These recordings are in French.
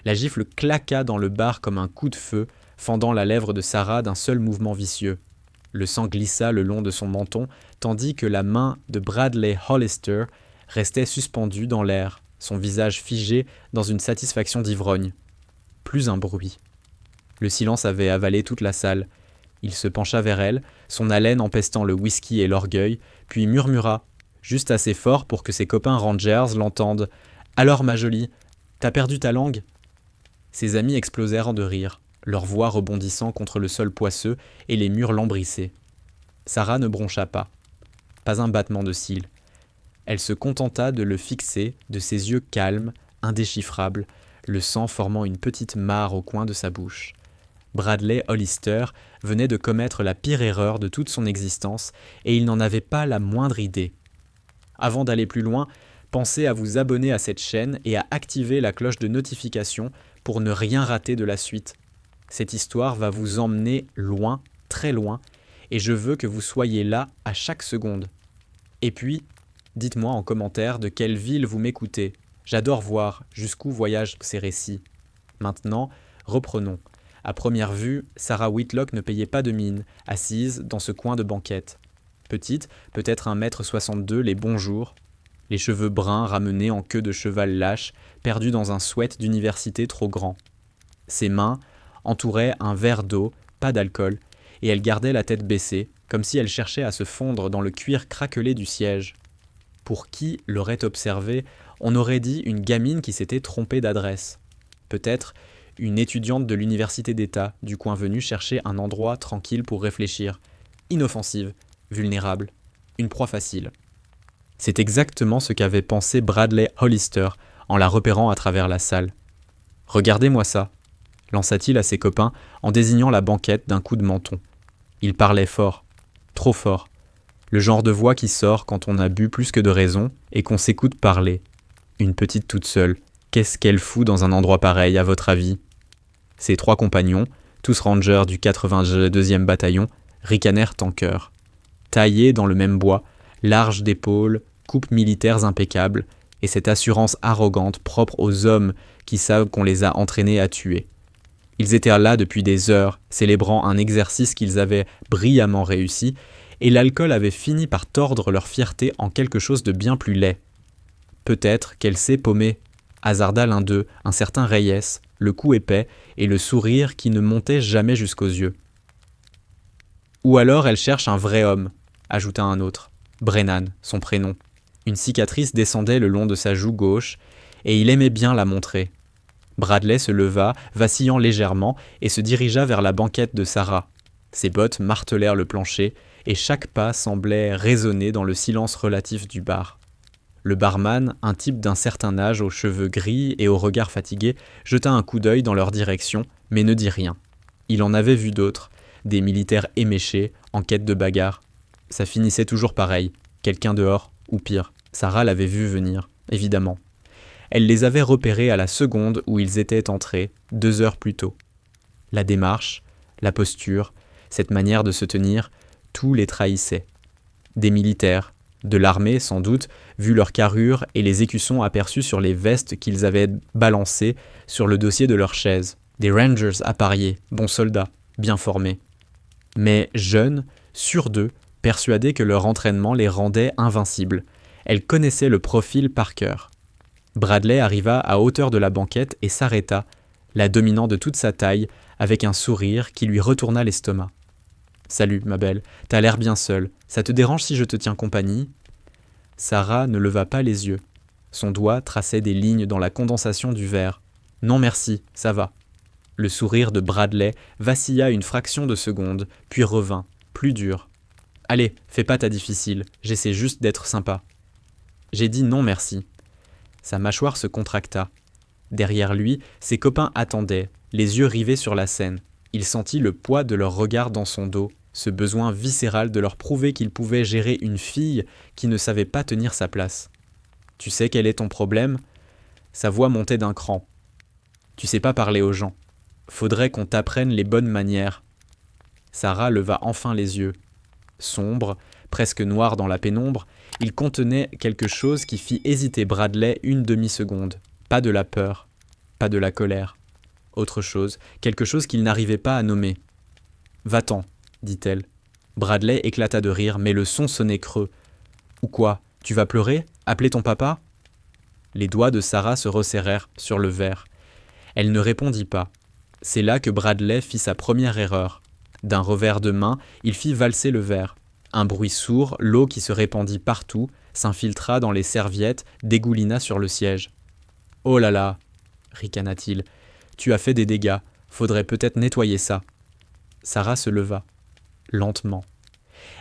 La gifle claqua dans le bar comme un coup de feu, fendant la lèvre de Sarah d'un seul mouvement vicieux. Le sang glissa le long de son menton, tandis que la main de Bradley Hollister restait suspendue dans l'air, son visage figé dans une satisfaction d'ivrogne. Plus un bruit. Le silence avait avalé toute la salle. Il se pencha vers elle, son haleine empestant le whisky et l'orgueil, puis murmura, juste assez fort pour que ses copains rangers l'entendent. « Alors, ma jolie, t'as perdu ta langue ?» Ses amis explosèrent de rire, leurs voix rebondissant contre le sol poisseux et les murs lambrissés. Sarah ne broncha pas. Pas un battement de cils. Elle se contenta de le fixer, de ses yeux calmes, indéchiffrables, le sang formant une petite mare au coin de sa bouche. Bradley Hollister venait de commettre la pire erreur de toute son existence et il n'en avait pas la moindre idée. Avant d'aller plus loin, pensez à vous abonner à cette chaîne et à activer la cloche de notification pour ne rien rater de la suite. Cette histoire va vous emmener loin, très loin, et je veux que vous soyez là à chaque seconde. Et puis, dites-moi en commentaire de quelle ville vous m'écoutez. J'adore voir jusqu'où voyagent ces récits. Maintenant, reprenons. À première vue, Sarah Whitlock ne payait pas de mine, assise dans ce coin de banquette. Petite, peut-être 1,62 m, les bons jours. Les cheveux bruns ramenés en queue de cheval lâche, perdus dans un sweat d'université trop grand. Ses mains entouraient un verre d'eau, pas d'alcool, et elle gardait la tête baissée, comme si elle cherchait à se fondre dans le cuir craquelé du siège. Pour qui l'aurait observée, on aurait dit une gamine qui s'était trompée d'adresse. Peut-être une étudiante de l'université d'État, du coin venue chercher un endroit tranquille pour réfléchir. Inoffensive, vulnérable, une proie facile. C'est exactement ce qu'avait pensé Bradley Hollister en la repérant à travers la salle. « Regardez-moi ça !» lança-t-il à ses copains en désignant la banquette d'un coup de menton. Il parlait fort, trop fort. Le genre de voix qui sort quand on a bu plus que de raison et qu'on s'écoute parler. Une petite toute seule, qu'est-ce qu'elle fout dans un endroit pareil, à votre avis ? Ses 3 compagnons, tous rangers du 82e bataillon, ricanèrent en chœur. Taillés dans le même bois, larges d'épaules, coupes militaires impeccables, et cette assurance arrogante propre aux hommes qui savent qu'on les a entraînés à tuer. Ils étaient là depuis des heures, célébrant un exercice qu'ils avaient brillamment réussi, et l'alcool avait fini par tordre leur fierté en quelque chose de bien plus laid. Peut-être qu'elle s'est paumée, hasarda l'un d'eux, un certain Reyes, le cou épais et le sourire qui ne montait jamais jusqu'aux yeux. Ou alors elle cherche un vrai homme, ajouta un autre, Brennan, son prénom. Une cicatrice descendait le long de sa joue gauche, et il aimait bien la montrer. Bradley se leva, vacillant légèrement, et se dirigea vers la banquette de Sarah. Ses bottes martelèrent le plancher, et chaque pas semblait résonner dans le silence relatif du bar. Le barman, un type d'un certain âge aux cheveux gris et au regard fatigué, jeta un coup d'œil dans leur direction, mais ne dit rien. Il en avait vu d'autres, des militaires éméchés, en quête de bagarre. Ça finissait toujours pareil, quelqu'un dehors, ou pire. Sarah l'avait vu venir, évidemment. Elle les avait repérés à la seconde où ils étaient entrés, 2 heures plus tôt. La démarche, la posture, cette manière de se tenir, tout les trahissait. Des militaires, de l'armée sans doute, vu leur carrure et les écussons aperçus sur les vestes qu'ils avaient balancées sur le dossier de leur chaise. Des rangers appariés, bons soldats, bien formés. Mais jeunes, sûrs d'eux, persuadés que leur entraînement les rendait invincibles. Elle connaissait le profil par cœur. Bradley arriva à hauteur de la banquette et s'arrêta, la dominant de toute sa taille, avec un sourire qui lui retourna l'estomac. « Salut, ma belle, t'as l'air bien seule. Ça te dérange si je te tiens compagnie ?» Sarah ne leva pas les yeux. Son doigt traçait des lignes dans la condensation du verre. « Non merci, ça va. » Le sourire de Bradley vacilla une fraction de seconde, puis revint, plus dur. « Allez, fais pas ta difficile, j'essaie juste d'être sympa. » J'ai dit non merci. Sa mâchoire se contracta. Derrière lui, ses copains attendaient, les yeux rivés sur la scène. Il sentit le poids de leur regard dans son dos, ce besoin viscéral de leur prouver qu'il pouvait gérer une fille qui ne savait pas tenir sa place. « Tu sais quel est ton problème ?» Sa voix montait d'un cran. « Tu sais pas parler aux gens. Faudrait qu'on t'apprenne les bonnes manières. » Sarah leva enfin les yeux. Sombre, presque noir dans la pénombre, il contenait quelque chose qui fit hésiter Bradley une demi-seconde. Pas de la peur. pas de la colère. Autre chose, quelque chose qu'il n'arrivait pas à nommer. « Va-t'en », dit-elle. Bradley éclata de rire, mais le son sonnait creux. « Ou quoi? Tu vas pleurer? Appeler ton papa ?» Les doigts de Sarah se resserrèrent sur le verre. Elle ne répondit pas. C'est là que Bradley fit sa première erreur. D'un revers de main, il fit valser le verre. Un bruit sourd, l'eau qui se répandit partout, s'infiltra dans les serviettes, dégoulina sur le siège. « Oh là là !» ricana-t-il. « Tu as fait des dégâts. Faudrait peut-être nettoyer ça. » Sarah se leva, lentement.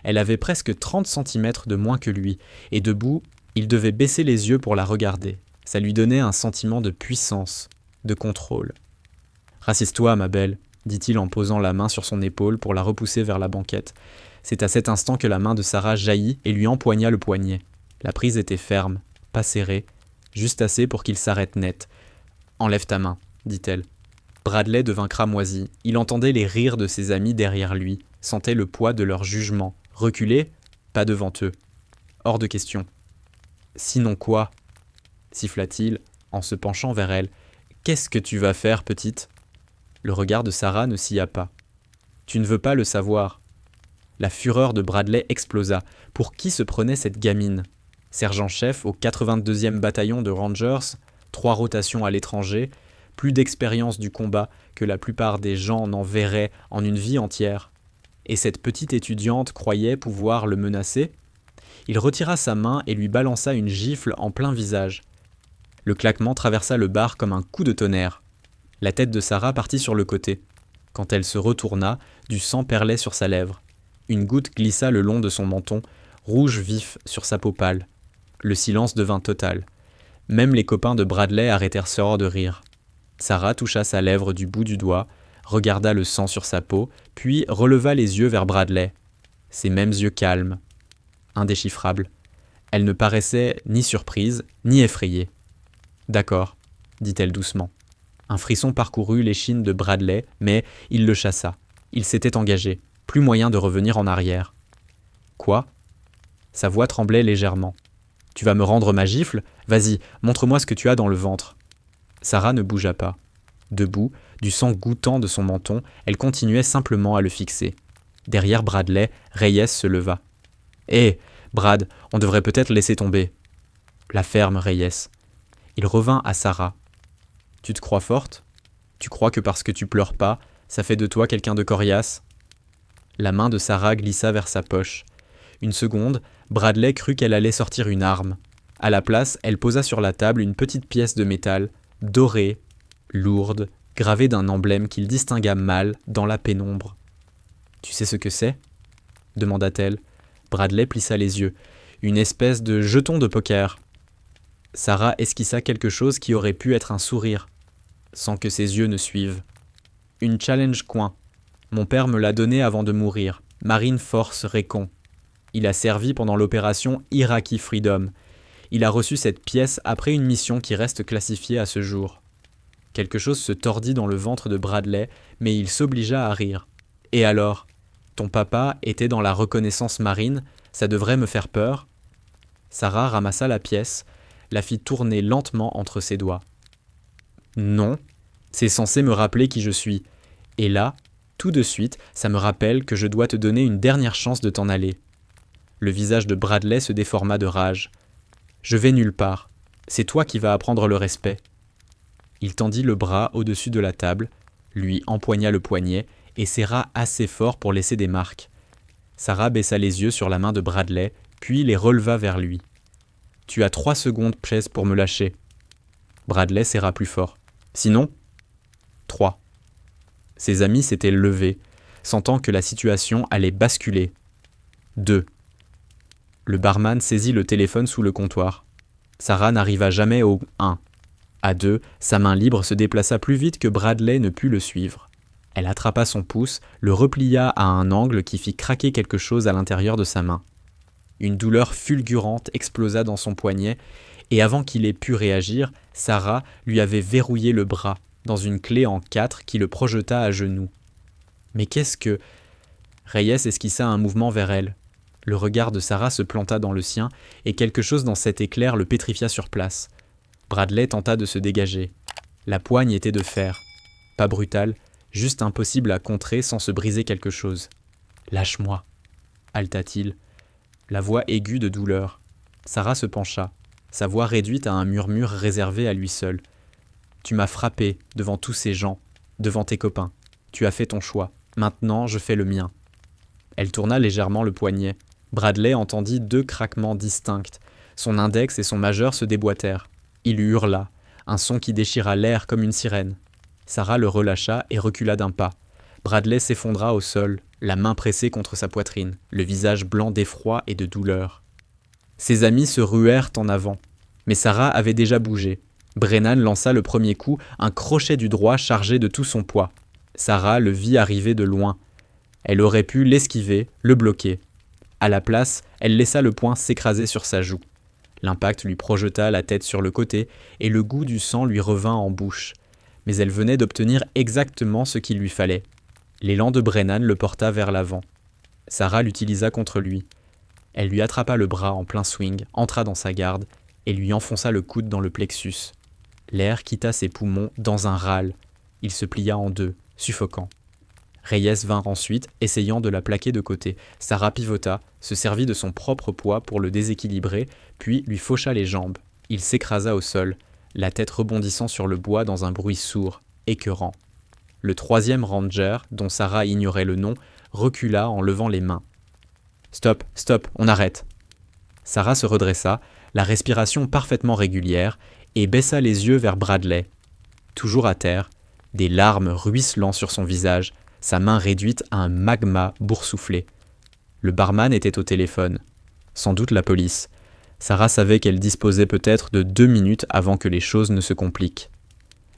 Elle avait presque 30 centimètres de moins que lui, et debout, il devait baisser les yeux pour la regarder. Ça lui donnait un sentiment de puissance, de contrôle. « Rassise-toi, ma belle », dit-il en posant la main sur son épaule pour la repousser vers la banquette. C'est à cet instant que la main de Sarah jaillit et lui empoigna le poignet. La prise était ferme, pas serrée, juste assez pour qu'il s'arrête net. « Enlève ta main », dit-elle. Bradley devint cramoisi. Il entendait les rires de ses amis derrière lui, sentait le poids de leur jugement. Reculer, pas devant eux. Hors de question. « Sinon quoi ?» siffla-t-il en se penchant vers elle. « Qu'est-ce que tu vas faire, petite ?» Le regard de Sarah ne scia pas. « Tu ne veux pas le savoir. » La fureur de Bradley explosa. Pour qui se prenait cette gamine? Sergent-chef au 82e bataillon de Rangers, 3 rotations à l'étranger, plus d'expérience du combat que la plupart des gens n'en verraient en une vie entière. Et cette petite étudiante croyait pouvoir le menacer? Il retira sa main et lui balança une gifle en plein visage. Le claquement traversa le bar comme un coup de tonnerre. La tête de Sarah partit sur le côté. Quand elle se retourna, du sang perlait sur sa lèvre. Une goutte glissa le long de son menton, rouge vif sur sa peau pâle. Le silence devint total. Même les copains de Bradley arrêtèrent seulement de rire. Sarah toucha sa lèvre du bout du doigt, regarda le sang sur sa peau, puis releva les yeux vers Bradley. Ses mêmes yeux calmes, indéchiffrables. Elle ne paraissait ni surprise, ni effrayée. « D'accord », dit-elle doucement. Un frisson parcourut l'échine de Bradley, mais il le chassa. Il s'était engagé. Plus moyen de revenir en arrière. « Quoi ?» Sa voix tremblait légèrement. « Tu vas me rendre ma gifle? Vas-y, montre-moi ce que tu as dans le ventre. » Sarah ne bougea pas. Debout, du sang goûtant de son menton, elle continuait simplement à le fixer. Derrière Bradley, Reyes se leva. « Hé, Brad, on devrait peut-être laisser tomber. » La ferme, Reyes. Il revint à Sarah. « Tu te crois forte? Tu crois que parce que tu pleures pas, ça fait de toi quelqu'un de coriace ?» La main de Sarah glissa vers sa poche. Une seconde, Bradley crut qu'elle allait sortir une arme. À la place, elle posa sur la table une petite pièce de métal, dorée, lourde, gravée d'un emblème qu'il distingua mal dans la pénombre. « Tu sais ce que c'est ?» demanda-t-elle. Bradley plissa les yeux. « Une espèce de jeton de poker. » Sarah esquissa quelque chose qui aurait pu être un sourire, sans que ses yeux ne suivent. « Une challenge coin. Mon père me l'a donné avant de mourir. Marine Force Recon. Il a servi pendant l'opération Iraqi Freedom. Il a reçu cette pièce après une mission qui reste classifiée à ce jour. » Quelque chose se tordit dans le ventre de Bradley, mais il s'obligea à rire. « Et alors? Ton papa était dans la reconnaissance marine, ça devrait me faire peur ?» Sarah ramassa la pièce, la fit tourner lentement entre ses doigts. « Non, c'est censé me rappeler qui je suis. Et là, tout de suite, ça me rappelle que je dois te donner une dernière chance de t'en aller. » Le visage de Bradley se déforma de rage. « Je vais nulle part. C'est toi qui vas apprendre le respect. » Il tendit le bras au-dessus de la table, lui empoigna le poignet et serra assez fort pour laisser des marques. Sarah baissa les yeux sur la main de Bradley, puis les releva vers lui. « Tu as 3 secondes, Chase, pour me lâcher. » Bradley serra plus fort. « Sinon ?» 3. Ses amis s'étaient levés, sentant que la situation allait basculer. 2. Le barman saisit le téléphone sous le comptoir. Sarah n'arriva jamais au 1. À 2, sa main libre se déplaça plus vite que Bradley ne put le suivre. Elle attrapa son pouce, le replia à un angle qui fit craquer quelque chose à l'intérieur de sa main. Une douleur fulgurante explosa dans son poignet, et avant qu'il ait pu réagir, Sarah lui avait verrouillé le bras, dans une clé en 4 qui le projeta à genoux. Mais qu'est-ce que... Reyes esquissa un mouvement vers elle. Le regard de Sarah se planta dans le sien, et quelque chose dans cet éclair le pétrifia sur place. Bradley tenta de se dégager. La poigne était de fer. Pas brutale, juste impossible à contrer sans se briser quelque chose. « Lâche-moi » haleta-t-il, la voix aiguë de douleur. Sarah se pencha, sa voix réduite à un murmure réservé à lui seul. « Tu m'as frappé devant tous ces gens, devant tes copains. Tu as fait ton choix. Maintenant, je fais le mien. » Elle tourna légèrement le poignet. Bradley entendit 2 craquements distincts. Son index et son majeur se déboîtèrent. Il hurla, un son qui déchira l'air comme une sirène. Sarah le relâcha et recula d'un pas. Bradley s'effondra au sol, la main pressée contre sa poitrine, le visage blanc d'effroi et de douleur. Ses amis se ruèrent en avant, mais Sarah avait déjà bougé. Brennan lança le premier coup, un crochet du droit chargé de tout son poids. Sarah le vit arriver de loin. Elle aurait pu l'esquiver, le bloquer. À la place, elle laissa le poing s'écraser sur sa joue. L'impact lui projeta la tête sur le côté et le goût du sang lui revint en bouche. Mais elle venait d'obtenir exactement ce qu'il lui fallait. L'élan de Brennan le porta vers l'avant. Sarah l'utilisa contre lui. Elle lui attrapa le bras en plein swing, entra dans sa garde et lui enfonça le coude dans le plexus. L'air quitta ses poumons dans un râle. Il se plia en 2, suffocant. Reyes vint ensuite, essayant de la plaquer de côté. Sarah pivota, se servit de son propre poids pour le déséquilibrer, puis lui faucha les jambes. Il s'écrasa au sol, la tête rebondissant sur le bois dans un bruit sourd, écœurant. Le 3e ranger, dont Sarah ignorait le nom, recula en levant les mains. « Stop, stop, on arrête !» Sarah se redressa, la respiration parfaitement régulière, et baissa les yeux vers Bradley. Toujours à terre, des larmes ruisselant sur son visage, sa main réduite à un magma boursouflé. Le barman était au téléphone. Sans doute la police. Sarah savait qu'elle disposait peut-être de 2 minutes avant que les choses ne se compliquent.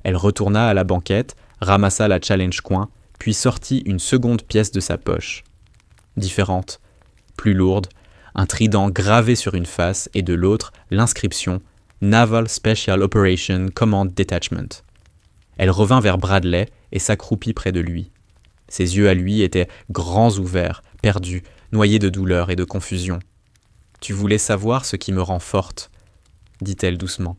Elle retourna à la banquette, ramassa la challenge coin, puis sortit une seconde pièce de sa poche. Différente, plus lourde, un trident gravé sur une face et de l'autre l'inscription « Naval Special Operation Command Detachment ». Elle revint vers Bradley et s'accroupit près de lui. Ses yeux à lui étaient grands ouverts, perdus, noyés de douleur et de confusion. « Tu voulais savoir ce qui me rend forte » dit-elle doucement.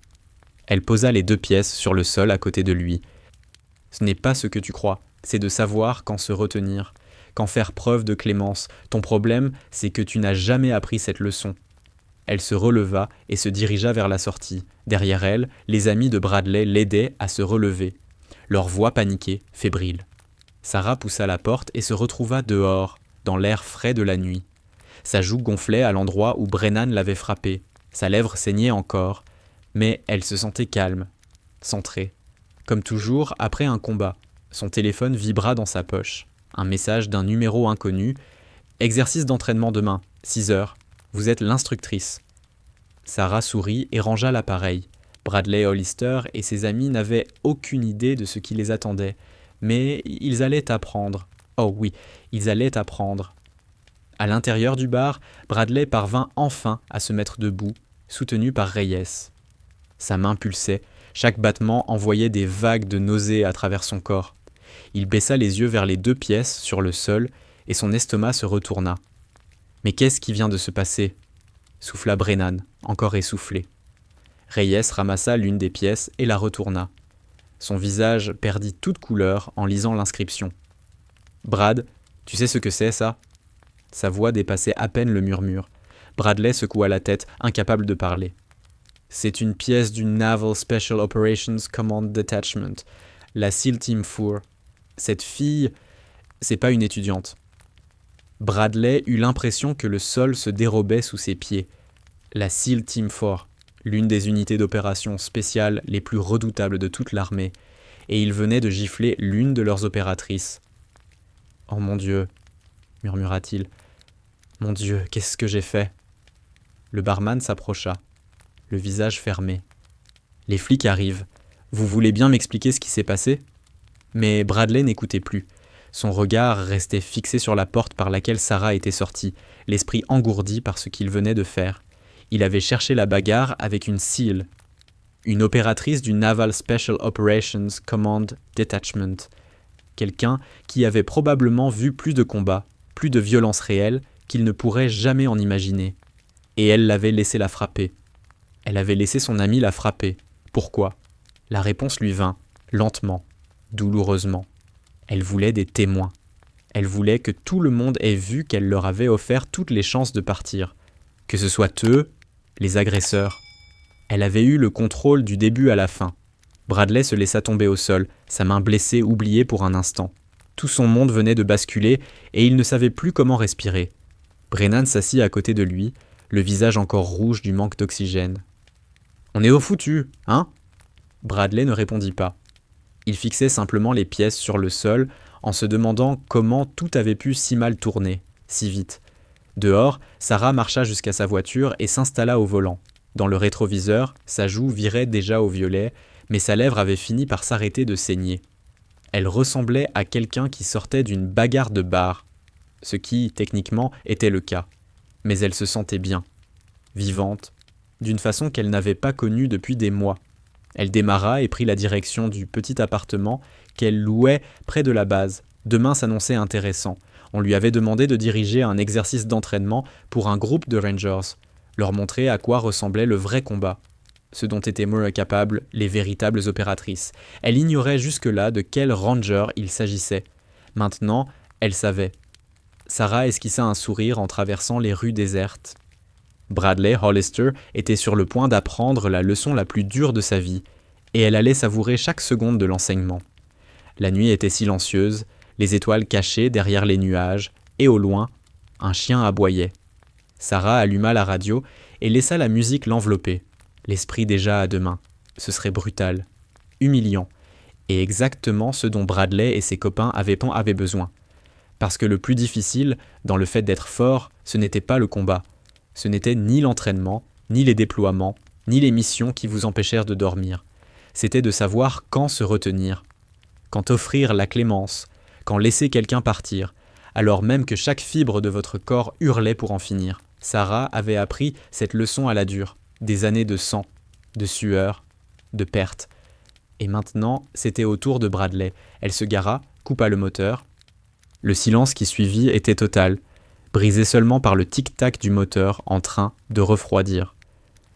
Elle posa les 2 pièces sur le sol à côté de lui. « Ce n'est pas ce que tu crois, c'est de savoir quand se retenir, quand faire preuve de clémence. Ton problème, c'est que tu n'as jamais appris cette leçon. » Elle se releva et se dirigea vers la sortie. Derrière elle, les amis de Bradley l'aidaient à se relever, leur voix paniquée, fébrile. Sarah poussa la porte et se retrouva dehors, dans l'air frais de la nuit. Sa joue gonflait à l'endroit où Brennan l'avait frappée. Sa lèvre saignait encore, mais elle se sentait calme, centrée. Comme toujours, après un combat, son téléphone vibra dans sa poche. Un message d'un numéro inconnu. « Exercice d'entraînement demain, 6 heures. Vous êtes l'instructrice. » Sarah sourit et rangea l'appareil. Bradley Hollister et ses amis n'avaient aucune idée de ce qui les attendait. Mais ils allaient apprendre. Oh oui, ils allaient apprendre. À l'intérieur du bar, Bradley parvint enfin à se mettre debout, soutenu par Reyes. Sa main pulsait, chaque battement envoyait des vagues de nausée à travers son corps. Il baissa les yeux vers les 2 pièces sur le sol et son estomac se retourna. « Mais qu'est-ce qui vient de se passer ?» souffla Brennan, encore essoufflé. Reyes ramassa l'une des pièces et la retourna. Son visage perdit toute couleur en lisant l'inscription. « Brad, tu sais ce que c'est, ça ?» Sa voix dépassait à peine le murmure. Bradley secoua la tête, incapable de parler. « C'est une pièce du Naval Special Operations Command Detachment, la SEAL Team 4. Cette fille, c'est pas une étudiante. » Bradley eut l'impression que le sol se dérobait sous ses pieds. La SEAL Team 4, l'une des unités d'opération spéciales les plus redoutables de toute l'armée, et il venait de gifler l'une de leurs opératrices. « Oh mon Dieu !» murmura-t-il. « Mon Dieu, qu'est-ce que j'ai fait ?» Le barman s'approcha, le visage fermé. « Les flics arrivent. Vous voulez bien m'expliquer ce qui s'est passé ?» Mais Bradley n'écoutait plus. Son regard restait fixé sur la porte par laquelle Sarah était sortie, l'esprit engourdi par ce qu'il venait de faire. Il avait cherché la bagarre avec une SEAL, une opératrice du Naval Special Operations Command Detachment, quelqu'un qui avait probablement vu plus de combats, plus de violence réelle qu'il ne pourrait jamais en imaginer. Et elle l'avait laissé la frapper. Elle avait laissé son ami la frapper. Pourquoi ? La réponse lui vint. Lentement, douloureusement. Elle voulait des témoins. Elle voulait que tout le monde ait vu qu'elle leur avait offert toutes les chances de partir. Que ce soit eux, les agresseurs. Elle avait eu le contrôle du début à la fin. Bradley se laissa tomber au sol, sa main blessée oubliée pour un instant. Tout son monde venait de basculer et il ne savait plus comment respirer. Brennan s'assit à côté de lui, le visage encore rouge du manque d'oxygène. « On est au foutu, hein ?» Bradley ne répondit pas. Il fixait simplement les pièces sur le sol en se demandant comment tout avait pu si mal tourner, si vite. Dehors, Sarah marcha jusqu'à sa voiture et s'installa au volant. Dans le rétroviseur, sa joue virait déjà au violet, mais sa lèvre avait fini par s'arrêter de saigner. Elle ressemblait à quelqu'un qui sortait d'une bagarre de bar, ce qui, techniquement, était le cas. Mais elle se sentait bien, vivante, d'une façon qu'elle n'avait pas connue depuis des mois. Elle démarra et prit la direction du petit appartement qu'elle louait près de la base. Demain s'annonçait intéressant. On lui avait demandé de diriger un exercice d'entraînement pour un groupe de Rangers, leur montrer à quoi ressemblait le vrai combat, ce dont étaient capables les véritables opératrices. Elle ignorait jusque-là de quel Ranger il s'agissait. Maintenant, elle savait. Sarah esquissa un sourire en traversant les rues désertes. Bradley Hollister était sur le point d'apprendre la leçon la plus dure de sa vie, et elle allait savourer chaque seconde de l'enseignement. La nuit était silencieuse, les étoiles cachées derrière les nuages, et au loin, un chien aboyait. Sarah alluma la radio et laissa la musique l'envelopper. L'esprit déjà à deux mains. Ce serait brutal, humiliant, et exactement ce dont Bradley et ses copains avaient besoin. Parce que le plus difficile, dans le fait d'être fort, ce n'était pas le combat. Ce n'était ni l'entraînement, ni les déploiements, ni les missions qui vous empêchèrent de dormir. C'était de savoir quand se retenir, quand offrir la clémence, quand laisser quelqu'un partir, alors même que chaque fibre de votre corps hurlait pour en finir. Sarah avait appris cette leçon à la dure, des années de sang, de sueur, de perte. Et maintenant, c'était au tour de Bradley. Elle se gara, coupa le moteur. Le silence qui suivit était total, brisé seulement par le tic-tac du moteur en train de refroidir.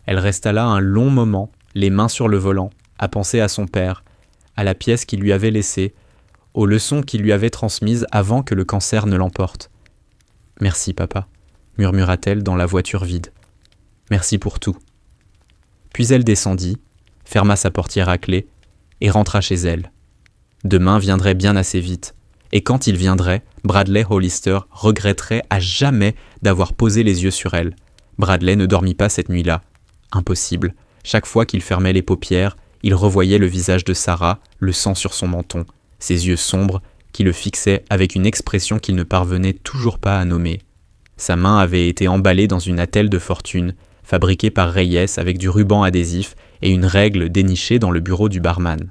Elle resta là un long moment, les mains sur le volant, à penser à son père, à la pièce qu'il lui avait laissée, aux leçons qu'il lui avait transmises avant que le cancer ne l'emporte. « Merci, papa », murmura-t-elle dans la voiture vide. « Merci pour tout. » Puis elle descendit, ferma sa portière à clé et rentra chez elle. Demain viendrait bien assez vite. Et quand il viendrait, Bradley Hollister regretterait à jamais d'avoir posé les yeux sur elle. Bradley ne dormit pas cette nuit-là. Impossible. Chaque fois qu'il fermait les paupières, il revoyait le visage de Sarah, le sang sur son menton, ses yeux sombres qui le fixaient avec une expression qu'il ne parvenait toujours pas à nommer. Sa main avait été emballée dans une attelle de fortune, fabriquée par Reyes avec du ruban adhésif et une règle dénichée dans le bureau du barman.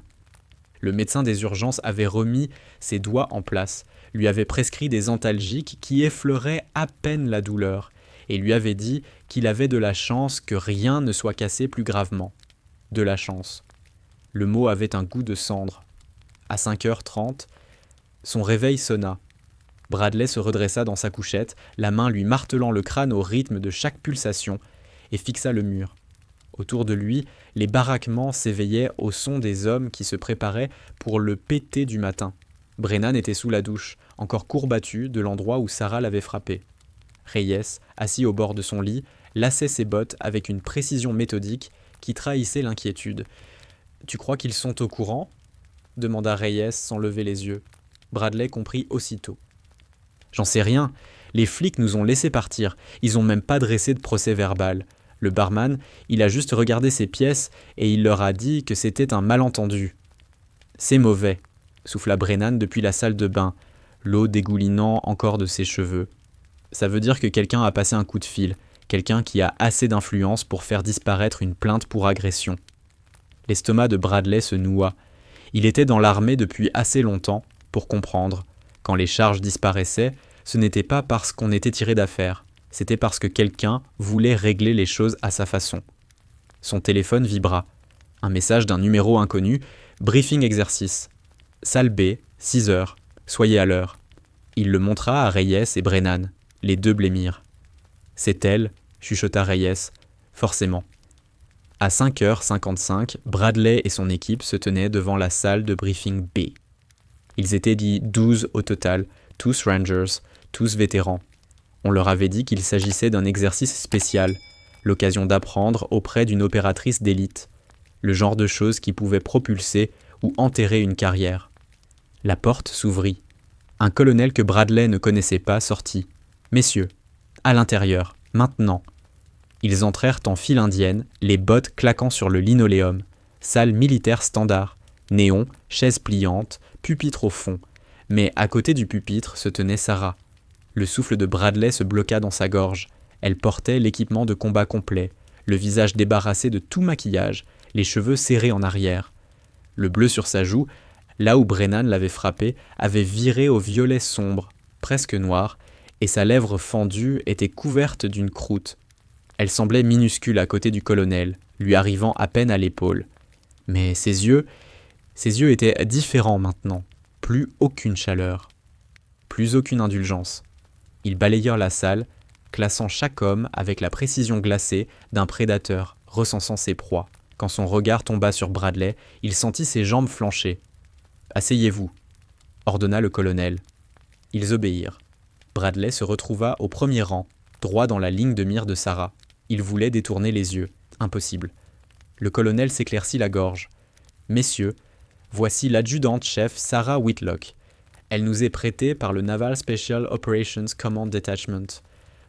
Le médecin des urgences avait remis ses doigts en place, lui avait prescrit des antalgiques qui effleuraient à peine la douleur, et lui avait dit qu'il avait de la chance que rien ne soit cassé plus gravement. De la chance. Le mot avait un goût de cendre. À 5h30, son réveil sonna. Bradley se redressa dans sa couchette, la main lui martelant le crâne au rythme de chaque pulsation, et fixa le mur. Autour de lui, les baraquements s'éveillaient au son des hommes qui se préparaient pour le péter du matin. Brennan était sous la douche, encore courbattu de l'endroit où Sarah l'avait frappé. Reyes, assis au bord de son lit, laçait ses bottes avec une précision méthodique qui trahissait l'inquiétude. « Tu crois qu'ils sont au courant ?» demanda Reyes sans lever les yeux. Bradley comprit aussitôt. « J'en sais rien. Les flics nous ont laissé partir. Ils n'ont même pas dressé de procès-verbal. Le barman, il a juste regardé ses pièces et il leur a dit que c'était un malentendu. »« C'est mauvais, » souffla Brennan depuis la salle de bain, l'eau dégoulinant encore de ses cheveux. « Ça veut dire que quelqu'un a passé un coup de fil, quelqu'un qui a assez d'influence pour faire disparaître une plainte pour agression. » L'estomac de Bradley se noua. Il était dans l'armée depuis assez longtemps pour comprendre. Quand les charges disparaissaient, ce n'était pas parce qu'on était tiré d'affaire. C'était parce que quelqu'un voulait régler les choses à sa façon. Son téléphone vibra. Un message d'un numéro inconnu. Briefing exercice. Salle B, 6h. Soyez à l'heure. Il le montra à Reyes et Brennan. Les deux blêmirent. C'est elle, chuchota Reyes. Forcément. À 5h55, Bradley et son équipe se tenaient devant la salle de briefing B. Ils étaient dit 12 au total, tous Rangers, tous vétérans. On leur avait dit qu'il s'agissait d'un exercice spécial, l'occasion d'apprendre auprès d'une opératrice d'élite, le genre de choses qui pouvait propulser ou enterrer une carrière. La porte s'ouvrit. Un colonel que Bradley ne connaissait pas sortit. « Messieurs, à l'intérieur, maintenant !» Ils entrèrent en file indienne, les bottes claquant sur le linoléum. Salle militaire standard, néon, chaises pliantes, pupitre au fond. Mais à côté du pupitre se tenait Sarah. Le souffle de Bradley se bloqua dans sa gorge. Elle portait l'équipement de combat complet, le visage débarrassé de tout maquillage, les cheveux serrés en arrière. Le bleu sur sa joue, là où Brennan l'avait frappé, avait viré au violet sombre, presque noir, et sa lèvre fendue était couverte d'une croûte. Elle semblait minuscule à côté du colonel, lui arrivant à peine à l'épaule. Mais ses yeux étaient différents maintenant. Plus aucune chaleur. Plus aucune indulgence. Ils balayèrent la salle, classant chaque homme avec la précision glacée d'un prédateur recensant ses proies. Quand son regard tomba sur Bradley, il sentit ses jambes flancher. « Asseyez-vous », ordonna le colonel. Ils obéirent. Bradley se retrouva au premier rang, droit dans la ligne de mire de Sarah. Il voulait détourner les yeux. Impossible. Le colonel s'éclaircit la gorge. « Messieurs, voici l'adjudante-chef Sarah Whitlock. Elle nous est prêtée par le Naval Special Operations Command Detachment.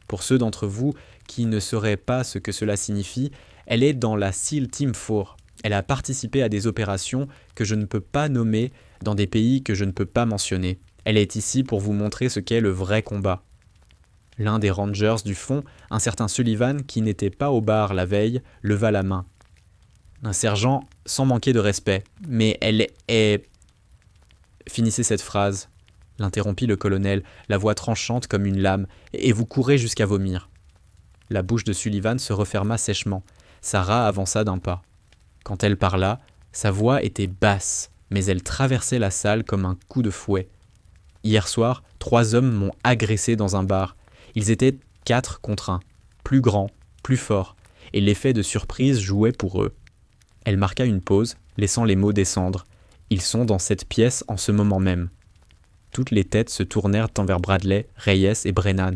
Pour ceux d'entre vous qui ne sauraient pas ce que cela signifie, elle est dans la SEAL Team 4. Elle a participé à des opérations que je ne peux pas nommer dans des pays que je ne peux pas mentionner. Elle est ici pour vous montrer ce qu'est le vrai combat. » L'un des Rangers du fond, un certain Sullivan, qui n'était pas au bar la veille, leva la main. Un sergent sans manquer de respect. « Mais elle est... » Finissez cette phrase, l'interrompit le colonel, la voix tranchante comme une lame, et vous courez jusqu'à vomir. La bouche de Sullivan se referma sèchement. Sarah avança d'un pas. Quand elle parla, sa voix était basse, mais elle traversait la salle comme un coup de fouet. Hier soir, 3 hommes m'ont agressé dans un bar. Ils étaient 4 contre 1, plus grands, plus forts, et l'effet de surprise jouait pour eux. Elle marqua une pause, laissant les mots descendre. Ils sont dans cette pièce en ce moment même. Toutes les têtes se tournèrent envers Bradley, Reyes et Brennan.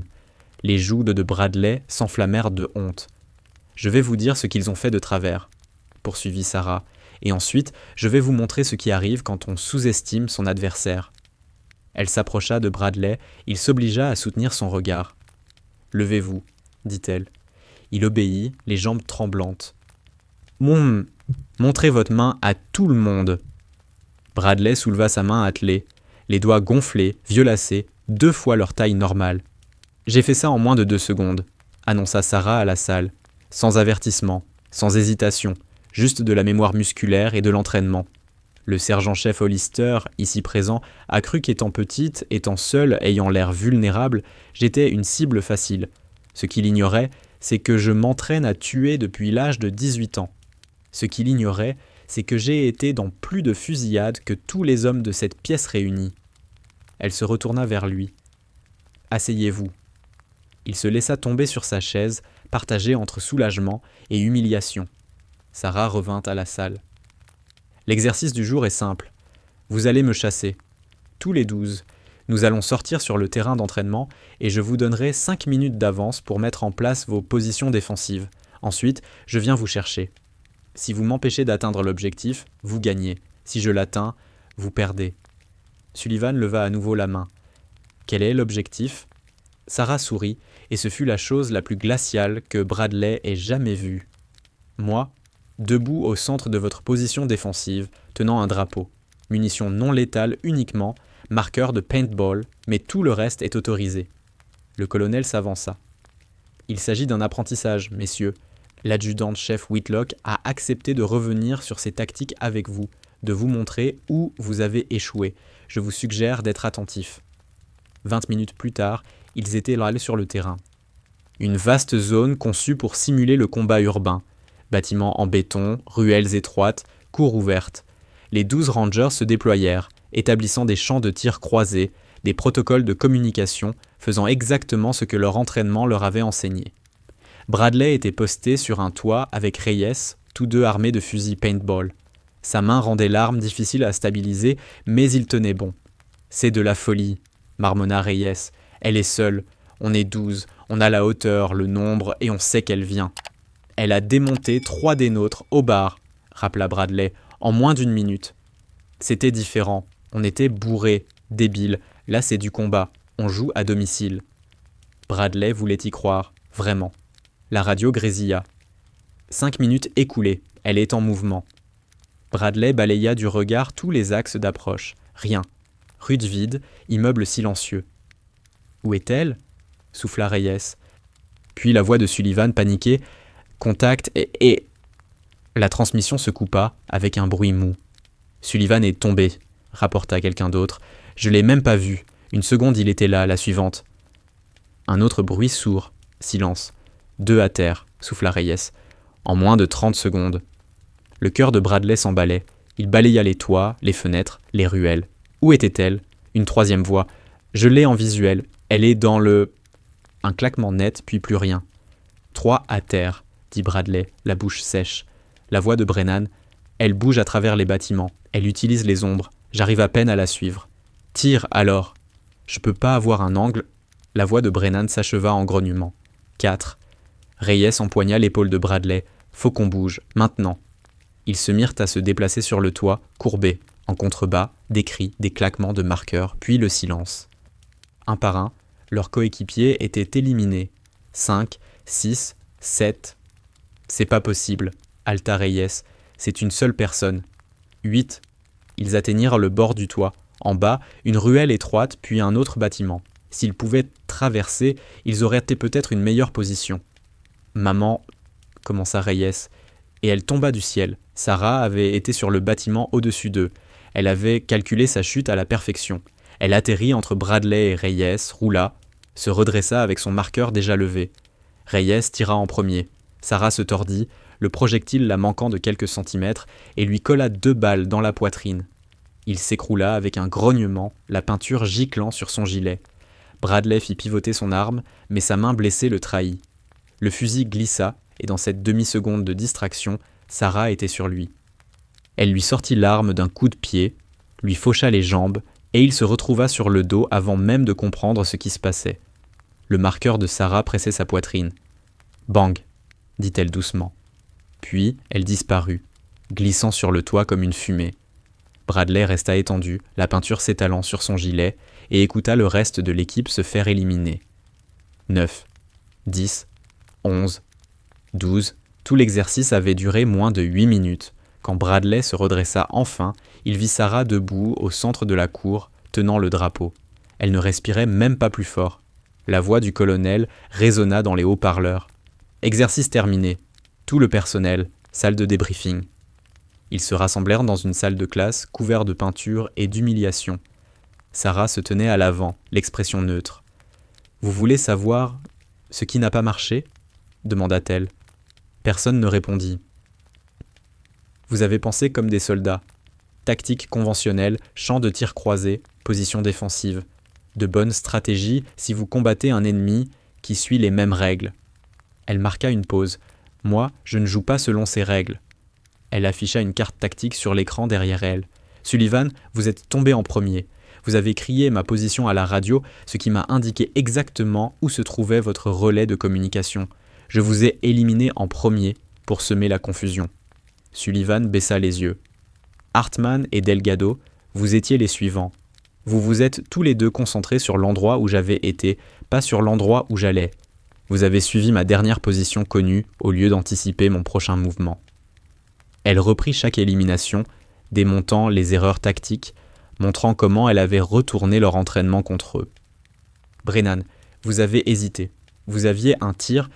Les joues de Bradley s'enflammèrent de honte. « Je vais vous dire ce qu'ils ont fait de travers, » poursuivit Sarah, « et ensuite je vais vous montrer ce qui arrive quand on sous-estime son adversaire. » Elle s'approcha de Bradley, il s'obligea à soutenir son regard. « Levez-vous, » dit-elle. Il obéit, les jambes tremblantes. « Montrez votre main à tout le monde. » Bradley souleva sa main attelée, les doigts gonflés, violacés, 2 fois leur taille normale. « J'ai fait ça en moins de 2 secondes, » annonça Sarah à la salle, sans avertissement, sans hésitation, juste de la mémoire musculaire et de l'entraînement. Le sergent-chef Hollister, ici présent, a cru qu'étant petite, étant seule, ayant l'air vulnérable, j'étais une cible facile. Ce qu'il ignorait, c'est que je m'entraîne à tuer depuis l'âge de 18 ans. Ce qu'il ignorait, c'est que j'ai été dans plus de fusillades que tous les hommes de cette pièce réunis. Elle se retourna vers lui. « Asseyez-vous. » Il se laissa tomber sur sa chaise, partagé entre soulagement et humiliation. Sarah revint à la salle. « L'exercice du jour est simple. Vous allez me chasser. Tous les 12. Nous allons sortir sur le terrain d'entraînement et je vous donnerai 5 minutes d'avance pour mettre en place vos positions défensives. Ensuite, je viens vous chercher. Si vous m'empêchez d'atteindre l'objectif, vous gagnez. Si je l'atteins, vous perdez. » Sullivan leva à nouveau la main. « Quel est l'objectif ?» Sarah sourit, et ce fut la chose la plus glaciale que Bradley ait jamais vue. Moi, debout au centre de votre position défensive, tenant un drapeau. Munitions non létales uniquement, marqueur de paintball, mais tout le reste est autorisé. Le colonel s'avança. « Il s'agit d'un apprentissage, messieurs. L'adjudant-chef Whitlock a accepté de revenir sur ses tactiques avec vous, de vous montrer où vous avez échoué. Je vous suggère d'être attentifs. » 20 minutes plus tard, ils étaient allés sur le terrain. Une vaste zone conçue pour simuler le combat urbain. Bâtiments en béton, ruelles étroites, cours ouvertes. Les 12 rangers se déployèrent, établissant des champs de tir croisés, des protocoles de communication, faisant exactement ce que leur entraînement leur avait enseigné. Bradley était posté sur un toit avec Reyes, tous deux armés de fusils paintball. Sa main rendait l'arme difficile à stabiliser, mais il tenait bon. « C'est de la folie, » marmonna Reyes. « Elle est seule. On est 12. On a la hauteur, le nombre, et on sait qu'elle vient. » « Elle a démonté 3 des nôtres au bar, » rappela Bradley, « en moins d'1 minute. » C'était différent. On était bourrés, débiles. Là, c'est du combat. On joue à domicile. Bradley voulait y croire, vraiment. La radio grésilla. 5 minutes écoulées. Elle est en mouvement. Bradley balaya du regard tous les axes d'approche. Rien. Rue vide, immeuble silencieux. « Où est-elle » souffla Reyes. Puis la voix de Sullivan paniquée. « Contact et... » La transmission se coupa avec un bruit mou. « Sullivan est tombé » rapporta quelqu'un d'autre. « Je l'ai même pas vu. Une seconde il était là, la suivante. » Un autre bruit sourd. Silence. « 2 à terre » souffla Reyes. En moins de 30 secondes. Le cœur de Bradley s'emballait. Il balaya les toits, les fenêtres, les ruelles. Où était-elle ? Une 3e voix. « Je l'ai en visuel. Elle est dans le... » Un claquement net, puis plus rien. « 3 à terre » dit Bradley, la bouche sèche. La voix de Brennan. « Elle bouge à travers les bâtiments. Elle utilise les ombres. J'arrive à peine à la suivre. »« Tire alors !»« Je peux pas avoir un angle. » La voix de Brennan s'acheva en grognement. « 4. » Reyes empoigna l'épaule de Bradley. « Faut qu'on bouge, maintenant. » Ils se mirent à se déplacer sur le toit, courbés, en contrebas, des cris, des claquements de marqueurs, puis le silence. Un par un, leurs coéquipiers étaient éliminés. 5, 6, 7... C'est pas possible, halta Reyes. C'est une seule personne. 8. Ils atteignirent le bord du toit. En bas, une ruelle étroite, puis un autre bâtiment. S'ils pouvaient traverser, ils auraient peut-être une meilleure position. « Maman, » commença Reyes, et elle tomba du ciel. Sarah avait été sur le bâtiment au-dessus d'eux. Elle avait calculé sa chute à la perfection. Elle atterrit entre Bradley et Reyes, roula, se redressa avec son marqueur déjà levé. Reyes tira en premier. Sarah se tordit, le projectile la manquant de quelques centimètres, et lui colla 2 balles dans la poitrine. Il s'écroula avec un grognement, la peinture giclant sur son gilet. Bradley fit pivoter son arme, mais sa main blessée le trahit. Le fusil glissa, et dans cette demi-seconde de distraction, Sarah était sur lui. Elle lui sortit l'arme d'un coup de pied, lui faucha les jambes, et il se retrouva sur le dos avant même de comprendre ce qui se passait. Le marqueur de Sarah pressait sa poitrine. « Bang !» dit-elle doucement. Puis elle disparut, glissant sur le toit comme une fumée. Bradley resta étendu, la peinture s'étalant sur son gilet, et écouta le reste de l'équipe se faire éliminer. 9, 10, 11, 12, tout l'exercice avait duré moins de 8 minutes. Quand Bradley se redressa enfin, il vit Sarah debout au centre de la cour, tenant le drapeau. Elle ne respirait même pas plus fort. La voix du colonel résonna dans les haut-parleurs. Exercice terminé. Tout le personnel, salle de débriefing. Ils se rassemblèrent dans une salle de classe couverte de peinture et d'humiliation. Sarah se tenait à l'avant, l'expression neutre. « Vous voulez savoir ce qui n'a pas marché ?» demanda-t-elle. Personne ne répondit. « Vous avez pensé comme des soldats. Tactique conventionnelle, champ de tir croisé, position défensive. De bonnes stratégies si vous combattez un ennemi qui suit les mêmes règles. » Elle marqua une pause. « Moi, je ne joue pas selon ces règles. » Elle afficha une carte tactique sur l'écran derrière elle. « Sullivan, vous êtes tombé en premier. Vous avez crié ma position à la radio, ce qui m'a indiqué exactement où se trouvait votre relais de communication. Je vous ai éliminé en premier pour semer la confusion. » Sullivan baissa les yeux. « Hartman et Delgado, vous étiez les suivants. Vous vous êtes tous les deux concentrés sur l'endroit où j'avais été, pas sur l'endroit où j'allais. Vous avez suivi ma dernière position connue au lieu d'anticiper mon prochain mouvement. » Elle reprit chaque élimination, démontant les erreurs tactiques, montrant comment elle avait retourné leur entraînement contre eux. « Brennan, vous avez hésité. Vous aviez un tir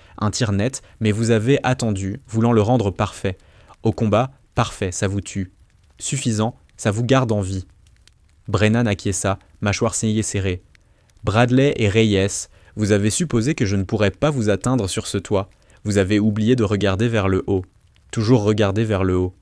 net, mais vous avez attendu, voulant le rendre parfait. Au combat, parfait, ça vous tue. Suffisant, ça vous garde en vie. » Brennan acquiesça, mâchoire serrée. « Bradley et Reyes, vous avez supposé que je ne pourrais pas vous atteindre sur ce toit. Vous avez oublié de regarder vers le haut. Toujours regarder vers le haut. »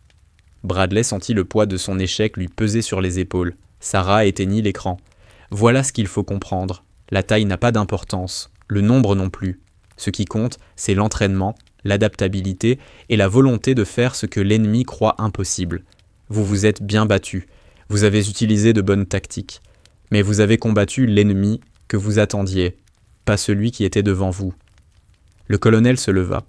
Bradley sentit le poids de son échec lui peser sur les épaules. Sarah éteignit l'écran. « Voilà ce qu'il faut comprendre. La taille n'a pas d'importance. Le nombre non plus. Ce qui compte, c'est l'entraînement l'adaptabilité et la volonté de faire ce que l'ennemi croit impossible. Vous vous êtes bien battu, vous avez utilisé de bonnes tactiques, mais vous avez combattu l'ennemi que vous attendiez, pas celui qui était devant vous. Le colonel se leva.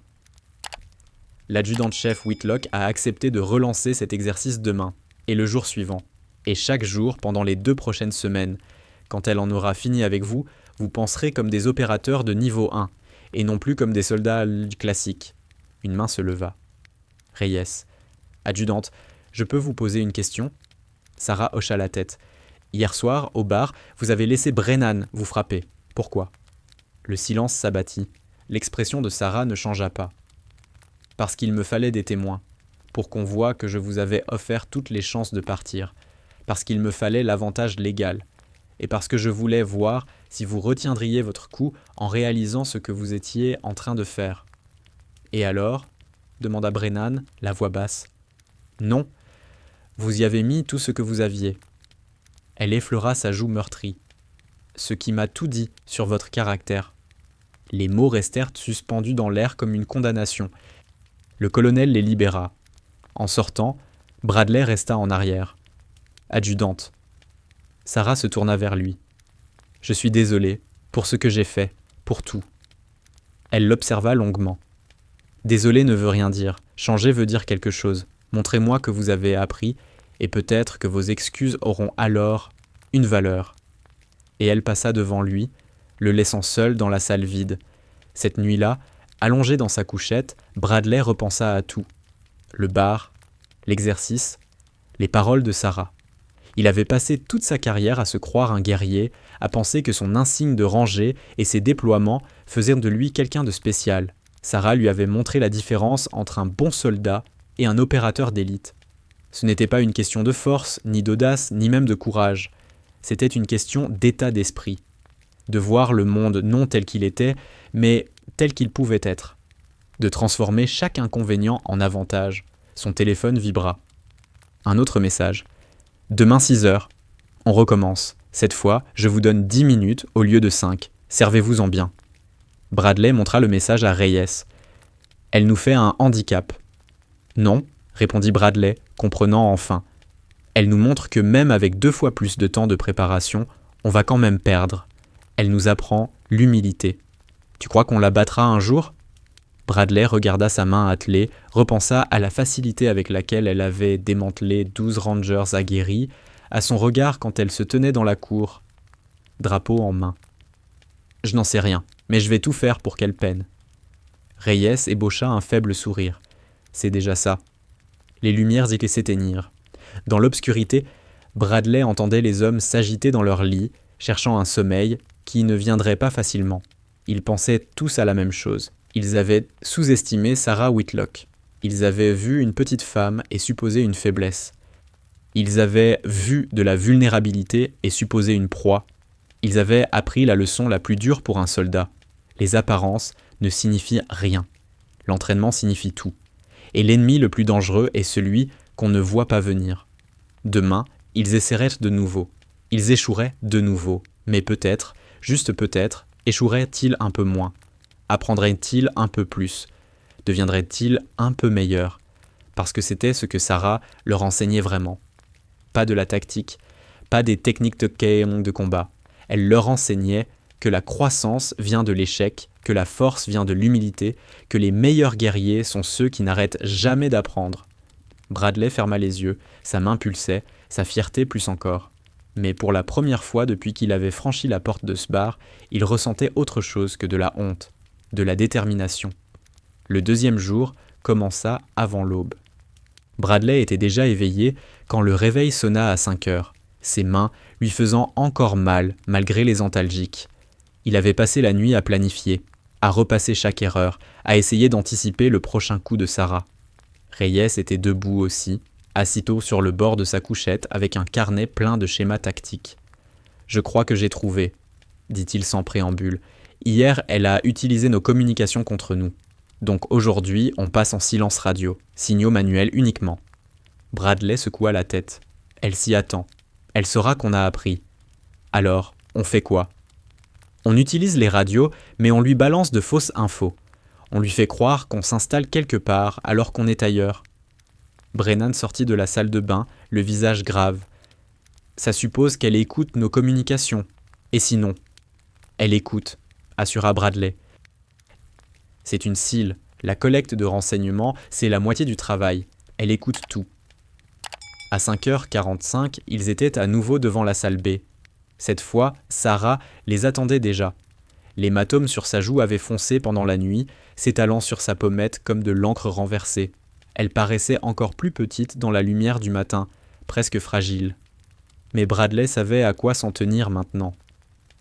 L'adjudant-chef Whitlock a accepté de relancer cet exercice demain, et le jour suivant, et chaque jour pendant les 2 prochaines semaines. Quand elle en aura fini avec vous, vous penserez comme des opérateurs de niveau 1, et non plus comme des soldats classiques. Une main se leva. Reyes. Adjudante, je peux vous poser une question ? Sarah hocha la tête. Hier soir, au bar, vous avez laissé Brennan vous frapper. Pourquoi ? Le silence s'abattit. L'expression de Sarah ne changea pas. Parce qu'il me fallait des témoins, pour qu'on voie que je vous avais offert toutes les chances de partir, parce qu'il me fallait l'avantage légal, et parce que je voulais voir si vous retiendriez votre coup en réalisant ce que vous étiez en train de faire. Et alors ? Demanda Brennan, la voix basse. Non, vous y avez mis tout ce que vous aviez. Elle effleura sa joue meurtrie. Ce qui m'a tout dit sur votre caractère. Les mots restèrent suspendus dans l'air comme une condamnation. Le colonel les libéra. En sortant, Bradley resta en arrière. Adjudante. Sarah se tourna vers lui. Je suis désolé pour ce que j'ai fait, pour tout. Elle l'observa longuement. Désolé ne veut rien dire. Changer veut dire quelque chose. Montrez-moi que vous avez appris, et peut-être que vos excuses auront alors une valeur. Et elle passa devant lui, le laissant seul dans la salle vide. Cette nuit-là, allongé dans sa couchette, Bradley repensa à tout. Le bar, l'exercice, les paroles de Sarah. Il avait passé toute sa carrière à se croire un guerrier, à penser que son insigne de rangée et ses déploiements faisaient de lui quelqu'un de spécial. Sarah lui avait montré la différence entre un bon soldat et un opérateur d'élite. Ce n'était pas une question de force, ni d'audace, ni même de courage. C'était une question d'état d'esprit. De voir le monde non tel qu'il était, mais tel qu'il pouvait être. De transformer chaque inconvénient en avantage. Son téléphone vibra. Un autre message. Demain 6h. On recommence. Cette fois, je vous donne 10 minutes au lieu de 5. Servez-vous-en bien. Bradley montra le message à Reyes. Elle nous fait un handicap. Non, répondit Bradley, comprenant enfin. Elle nous montre que même avec 2 fois plus de temps de préparation, on va quand même perdre. Elle nous apprend l'humilité. Tu crois qu'on la battra un jour ? Bradley regarda sa main attelée, repensa à la facilité avec laquelle elle avait démantelé 12 rangers aguerris, à son regard quand elle se tenait dans la cour, drapeau en main. Je n'en sais rien, mais je vais tout faire pour qu'elle peine. Reyes ébaucha un faible sourire. C'est déjà ça. Les lumières s'éteignirent. Dans l'obscurité, Bradley entendait les hommes s'agiter dans leur lit, cherchant un sommeil qui ne viendrait pas facilement. Ils pensaient tous à la même chose. Ils avaient sous-estimé Sarah Whitlock. Ils avaient vu une petite femme et supposé une faiblesse. Ils avaient vu de la vulnérabilité et supposé une proie. Ils avaient appris la leçon la plus dure pour un soldat. Les apparences ne signifient rien. L'entraînement signifie tout. Et l'ennemi le plus dangereux est celui qu'on ne voit pas venir. Demain, ils essaieraient de nouveau. Ils échoueraient de nouveau. Mais peut-être, juste peut-être, échoueraient-ils un peu moins. Apprendraient-ils un peu plus. Deviendraient-ils un peu meilleurs. Parce que c'était ce que Sarah leur enseignait vraiment. Pas de la tactique, pas des techniques de combat. Elle leur enseignait que la croissance vient de l'échec, que la force vient de l'humilité, que les meilleurs guerriers sont ceux qui n'arrêtent jamais d'apprendre. Bradley ferma les yeux, sa main pulsait, sa fierté plus encore. Mais pour la première fois depuis qu'il avait franchi la porte de ce bar, il ressentait autre chose que de la honte, de la détermination. Le 2e jour commença avant l'aube. Bradley était déjà éveillé quand le réveil sonna à 5h, ses mains lui faisant encore mal malgré les antalgiques. Il avait passé la nuit à planifier, à repasser chaque erreur, à essayer d'anticiper le prochain coup de Sarah. Reyes était debout aussi, assitôt sur le bord de sa couchette avec un carnet plein de schémas tactiques. « Je crois que j'ai trouvé », dit-il sans préambule. « Hier, elle a utilisé nos communications contre nous. Donc aujourd'hui, on passe en silence radio, signaux manuels uniquement. » Bradley secoua la tête. « Elle s'y attend. Elle saura qu'on a appris. Alors, on fait quoi ? On utilise les radios, mais on lui balance de fausses infos. On lui fait croire qu'on s'installe quelque part alors qu'on est ailleurs. Brennan sortit de la salle de bain, le visage grave. Ça suppose qu'elle écoute nos communications. Et sinon? Elle écoute, assura Bradley. C'est une SEAL. La collecte de renseignements, c'est la moitié du travail. Elle écoute tout. À 5h45, ils étaient à nouveau devant la salle B. Cette fois, Sarah les attendait déjà. L'hématome sur sa joue avait foncé pendant la nuit, s'étalant sur sa pommette comme de l'encre renversée. Elle paraissait encore plus petite dans la lumière du matin, presque fragile. Mais Bradley savait à quoi s'en tenir maintenant.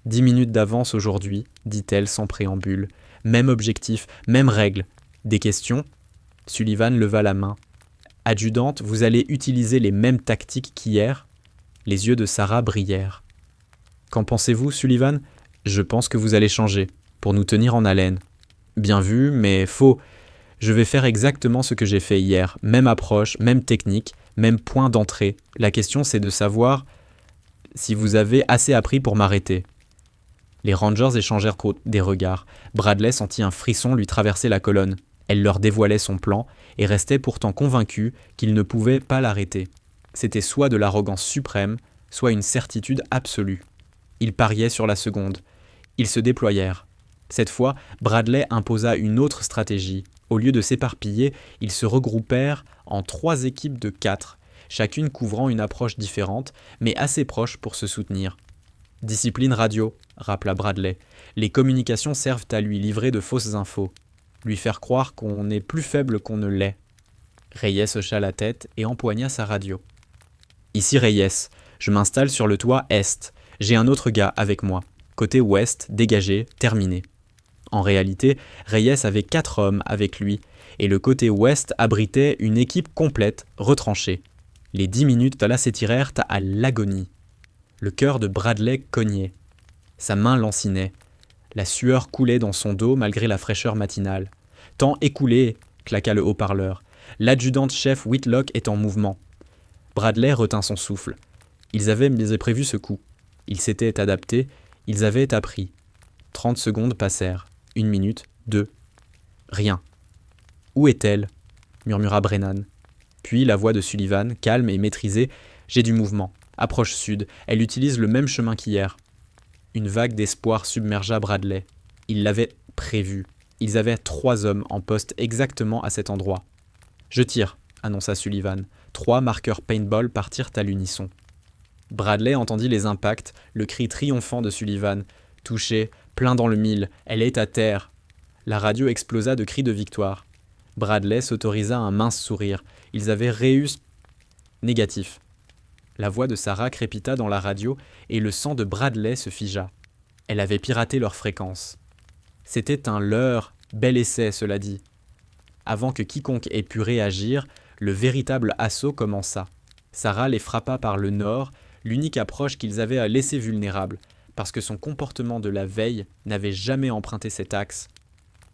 10 minutes d'avance aujourd'hui, dit-elle sans préambule. Même objectif, même règle. Des questions? Sullivan leva la main. Adjudante, vous allez utiliser les mêmes tactiques qu'hier? Les yeux de Sarah brillèrent. Qu'en pensez-vous, Sullivan? Je pense que vous allez changer, pour nous tenir en haleine. Bien vu, mais faux. Je vais faire exactement ce que j'ai fait hier. Même approche, même technique, même point d'entrée. La question, c'est de savoir si vous avez assez appris pour m'arrêter. Les Rangers échangèrent des regards. Bradley sentit un frisson lui traverser la colonne. Elle leur dévoilait son plan et restait pourtant convaincu qu'ils ne pouvaient pas l'arrêter. C'était soit de l'arrogance suprême, soit une certitude absolue. Ils pariaient sur la seconde. Ils se déployèrent. Cette fois, Bradley imposa une autre stratégie. Au lieu de s'éparpiller, ils se regroupèrent en 3 équipes de 4, chacune couvrant une approche différente, mais assez proche pour se soutenir. « Discipline radio », rappela Bradley. « Les communications servent à lui livrer de fausses infos. Lui faire croire qu'on est plus faible qu'on ne l'est. » Reyes hocha la tête et empoigna sa radio. « Ici Reyes, je m'installe sur le toit est. J'ai un autre gars avec moi. Côté ouest, dégagé, terminé. » En réalité, Reyes avait 4 hommes avec lui, et le côté ouest abritait une équipe complète, retranchée. Les 10 minutes là s'étirèrent à l'agonie. Le cœur de Bradley cognait. Sa main lancinait. La sueur coulait dans son dos malgré la fraîcheur matinale. « Temps écoulé !» claqua le haut-parleur. « L'adjudant-chef Whitlock est en mouvement. » Bradley retint son souffle. Ils avaient prévu ce coup. Ils s'étaient adaptés, ils avaient appris. 30 secondes passèrent. 1 minute, 2. Rien. « Où est-elle » murmura Brennan. Puis la voix de Sullivan, calme et maîtrisée. « J'ai du mouvement. Approche sud. Elle utilise le même chemin qu'hier. » Une vague d'espoir submergea Bradley. Ils l'avaient prévu. Ils avaient 3 hommes en poste exactement à cet endroit. « Je tire », annonça Sullivan. 3 marqueurs paintball partirent à l'unisson. Bradley entendit les impacts, le cri triomphant de Sullivan. « Touché, plein dans le mille, elle est à terre !» La radio explosa de cris de victoire. Bradley s'autorisa un mince sourire. Ils avaient réussi. Négatif. La voix de Sarah crépita dans la radio et le sang de Bradley se figea. Elle avait piraté leur fréquence. C'était un leurre, bel essai, cela dit. Avant que quiconque ait pu réagir, le véritable assaut commença. Sarah les frappa par le nord, l'unique approche qu'ils avaient à laisser vulnérable, parce que son comportement de la veille n'avait jamais emprunté cet axe.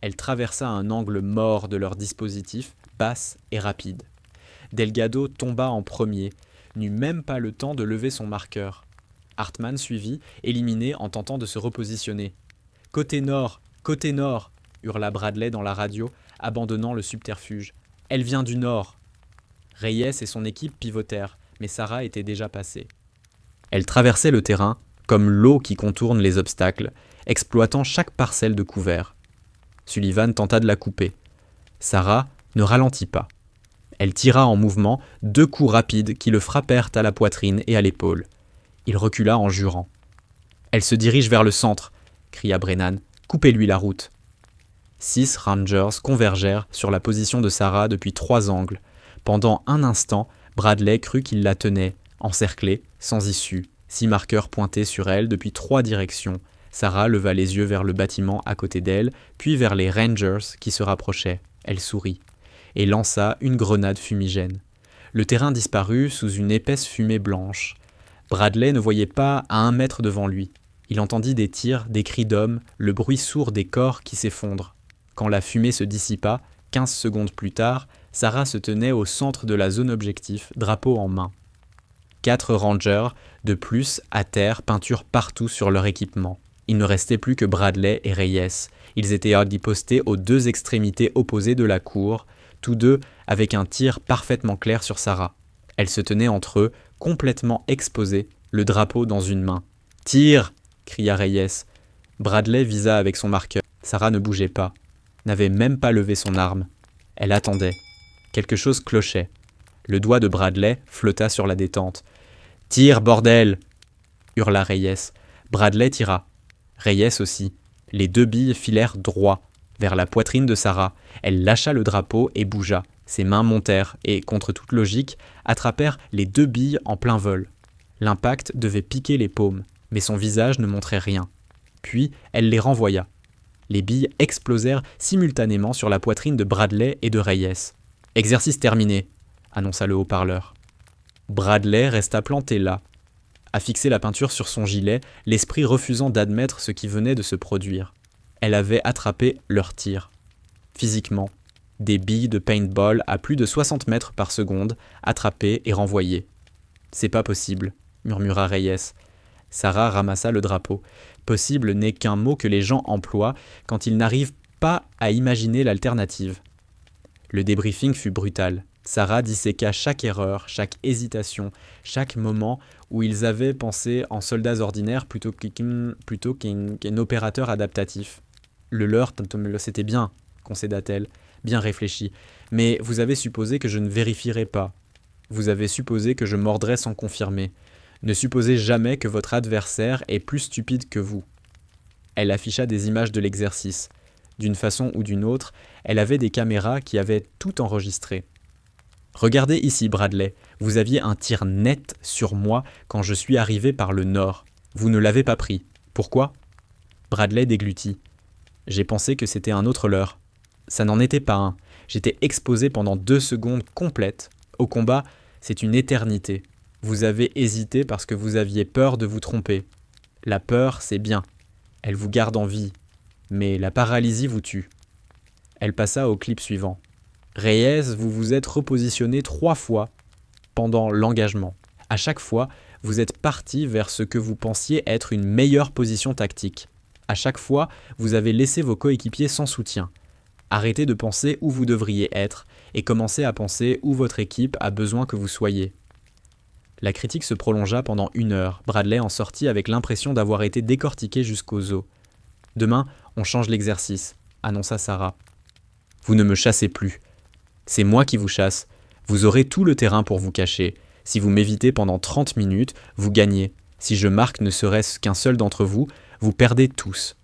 Elle traversa un angle mort de leur dispositif, basse et rapide. Delgado tomba en premier, n'eut même pas le temps de lever son marqueur. Hartmann suivit, éliminé en tentant de se repositionner. « Côté nord, hurla Bradley dans la radio, abandonnant le subterfuge. « Elle vient du nord !» Reyes et son équipe pivotèrent, mais Sarah était déjà passée. Elle traversait le terrain, comme l'eau qui contourne les obstacles, exploitant chaque parcelle de couvert. Sullivan tenta de la couper. Sarah ne ralentit pas. Elle tira en mouvement 2 coups rapides qui le frappèrent à la poitrine et à l'épaule. Il recula en jurant. « Elle se dirige vers le centre !» cria Brennan. « Coupez-lui la route !» 6 Rangers convergèrent sur la position de Sarah depuis 3 angles. Pendant un instant, Bradley crut qu'il la tenait, encerclée, sans issue. 6 marqueurs pointés sur elle depuis 3 directions. Sarah leva les yeux vers le bâtiment à côté d'elle, puis vers les Rangers qui se rapprochaient. Elle sourit et lança une grenade fumigène. Le terrain disparut sous une épaisse fumée blanche. Bradley ne voyait pas à 1 mètre devant lui. Il entendit des tirs, des cris d'hommes, le bruit sourd des corps qui s'effondrent. Quand la fumée se dissipa, 15 secondes plus tard, Sarah se tenait au centre de la zone objectif, drapeau en main. 4 Rangers, de plus, à terre, peinture partout sur leur équipement. Il ne restait plus que Bradley et Reyes. Ils étaient postés aux deux extrémités opposées de la cour, tous deux avec un tir parfaitement clair sur Sarah. Elle se tenait entre eux, complètement exposée, le drapeau dans une main. « Tire !» cria Reyes. Bradley visa avec son marqueur. Sarah ne bougeait pas, n'avait même pas levé son arme. Elle attendait. Quelque chose clochait. Le doigt de Bradley flotta sur la détente. « Tire, bordel !» hurla Reyes. Bradley tira. Reyes aussi. Les deux billes filèrent droit, vers la poitrine de Sarah. Elle lâcha le drapeau et bougea. Ses mains montèrent et, contre toute logique, attrapèrent les deux billes en plein vol. L'impact devait piquer les paumes, mais son visage ne montrait rien. Puis, elle les renvoya. Les billes explosèrent simultanément sur la poitrine de Bradley et de Reyes. « Exercice terminé », annonça le haut-parleur. Bradley resta planté là, à fixer la peinture sur son gilet, l'esprit refusant d'admettre ce qui venait de se produire. Elle avait attrapé leur tir. Physiquement, des billes de paintball à plus de 60 mètres par seconde, attrapées et renvoyées. « C'est pas possible », murmura Reyes. Sarah ramassa le drapeau. Possible n'est qu'un mot que les gens emploient quand ils n'arrivent pas à imaginer l'alternative. Le débriefing fut brutal. Sarah disséqua chaque erreur, chaque hésitation, chaque moment où ils avaient pensé en soldats ordinaires plutôt qu'en opérateurs adaptatifs. Le leur, c'était bien, concéda-t-elle, bien réfléchi. Mais vous avez supposé que je ne vérifierais pas. Vous avez supposé que je mordrais sans confirmer. Ne supposez jamais que votre adversaire est plus stupide que vous. Elle afficha des images de l'exercice. D'une façon ou d'une autre, elle avait des caméras qui avaient tout enregistré. Regardez ici, Bradley, vous aviez un tir net sur moi quand je suis arrivé par le nord. Vous ne l'avez pas pris. Pourquoi ? Bradley déglutit. J'ai pensé que c'était un autre leurre. Ça n'en était pas un. J'étais exposé pendant 2 secondes complètes. Au combat, c'est une éternité. Vous avez hésité parce que vous aviez peur de vous tromper. La peur, c'est bien. Elle vous garde en vie. Mais la paralysie vous tue. Elle passa au clip suivant. Reyes, vous vous êtes repositionné 3 fois pendant l'engagement. À chaque fois, vous êtes parti vers ce que vous pensiez être une meilleure position tactique. À chaque fois, vous avez laissé vos coéquipiers sans soutien. Arrêtez de penser où vous devriez être et commencez à penser où votre équipe a besoin que vous soyez. La critique se prolongea pendant 1 heure. Bradley en sortit avec l'impression d'avoir été décortiqué jusqu'aux os. « Demain, on change l'exercice », annonça Sarah. « Vous ne me chassez plus. C'est moi qui vous chasse. Vous aurez tout le terrain pour vous cacher. Si vous m'évitez pendant 30 minutes, vous gagnez. Si je marque ne serait-ce qu'un seul d'entre vous, vous perdez tous. »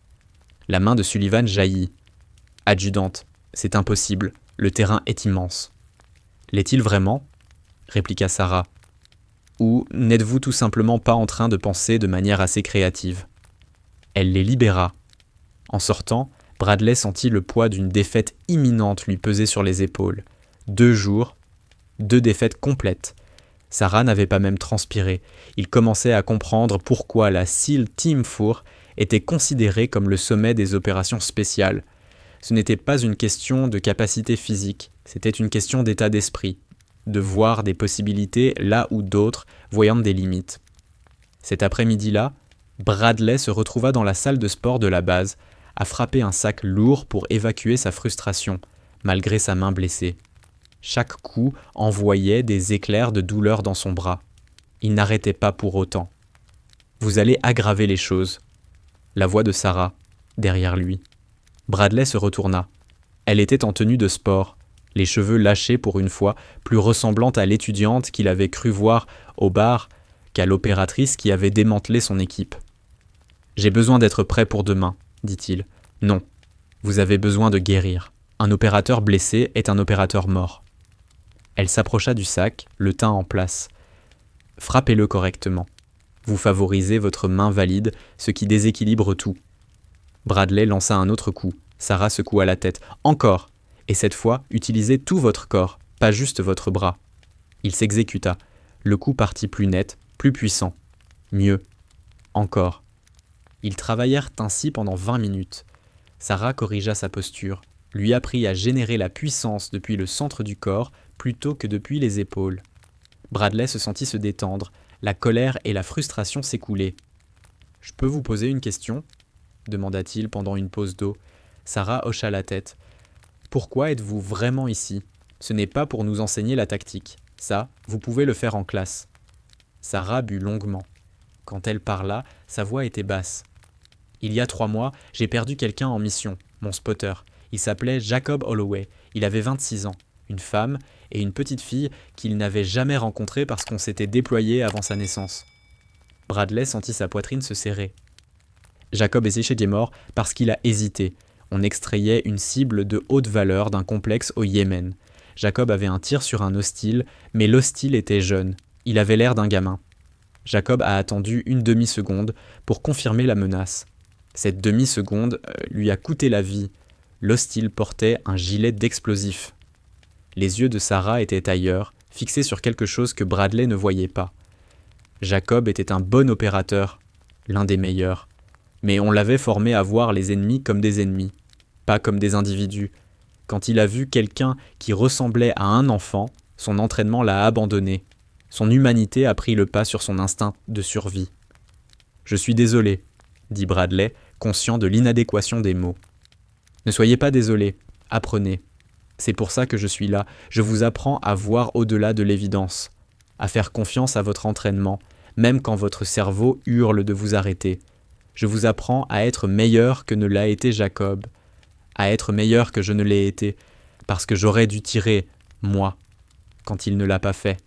La main de Sullivan jaillit. « Adjudante, c'est impossible. Le terrain est immense. »« L'est-il vraiment ?» répliqua Sarah. « Ou n'êtes-vous tout simplement pas en train de penser de manière assez créative ?» Elle les libéra. En sortant, Bradley sentit le poids d'une défaite imminente lui peser sur les épaules. 2 jours, 2 défaites complètes. Sarah n'avait pas même transpiré. Il commençait à comprendre pourquoi la SEAL Team 4 était considérée comme le sommet des opérations spéciales. Ce n'était pas une question de capacité physique, c'était une question d'état d'esprit, de voir des possibilités là où d'autres voyant des limites. Cet après-midi-là, Bradley se retrouva dans la salle de sport de la base, à frapper un sac lourd pour évacuer sa frustration, malgré sa main blessée. Chaque coup envoyait des éclairs de douleur dans son bras. Il n'arrêtait pas pour autant. « Vous allez aggraver les choses. » La voix de Sarah, derrière lui. Bradley se retourna. Elle était en tenue de sport, les cheveux lâchés pour une fois, plus ressemblante à l'étudiante qu'il avait cru voir au bar qu'à l'opératrice qui avait démantelé son équipe. « J'ai besoin d'être prêt pour demain, » dit-il. « Non, vous avez besoin de guérir. Un opérateur blessé est un opérateur mort. » Elle s'approcha du sac, le tint en place. « Frappez-le correctement. Vous favorisez votre main valide, ce qui déséquilibre tout. » Bradley lança un autre coup. Sarah secoua la tête. « Encore ! Et cette fois, utilisez tout votre corps, pas juste votre bras. » Il s'exécuta. Le coup partit plus net, plus puissant. Mieux. Encore. Ils travaillèrent ainsi pendant 20 minutes. Sarah corrigea sa posture, lui apprit à générer la puissance depuis le centre du corps plutôt que depuis les épaules. Bradley se sentit se détendre, la colère et la frustration s'écouler. « Je peux vous poser une question ?» demanda-t-il pendant une pause d'eau. Sarah hocha la tête. Pourquoi êtes-vous vraiment ici ? Ce n'est pas pour nous enseigner la tactique. Ça, vous pouvez le faire en classe. Sarah but longuement. Quand elle parla, sa voix était basse. Il y a 3 mois, j'ai perdu quelqu'un en mission, mon spotter. Il s'appelait Jacob Holloway. Il avait 26 ans, une femme et une petite fille qu'il n'avait jamais rencontrée parce qu'on s'était déployé avant sa naissance. Bradley sentit sa poitrine se serrer. Jacob est mort parce qu'il a hésité. On extrayait une cible de haute valeur d'un complexe au Yémen. Jacob avait un tir sur un hostile, mais l'hostile était jeune. Il avait l'air d'un gamin. Jacob a attendu une demi-seconde pour confirmer la menace. Cette demi-seconde lui a coûté la vie. L'hostile portait un gilet d'explosifs. Les yeux de Sarah étaient ailleurs, fixés sur quelque chose que Bradley ne voyait pas. Jacob était un bon opérateur, l'un des meilleurs. Mais on l'avait formé à voir les ennemis comme des ennemis, pas comme des individus. Quand il a vu quelqu'un qui ressemblait à un enfant, son entraînement l'a abandonné. Son humanité a pris le pas sur son instinct de survie. « Je suis désolé », dit Bradley, conscient de l'inadéquation des mots. « Ne soyez pas désolé, apprenez. C'est pour ça que je suis là, je vous apprends à voir au-delà de l'évidence, à faire confiance à votre entraînement, même quand votre cerveau hurle de vous arrêter. Je vous apprends à être meilleur que ne l'a été Jacob, à être meilleur que je ne l'ai été, parce que j'aurais dû tirer, moi, quand il ne l'a pas fait. »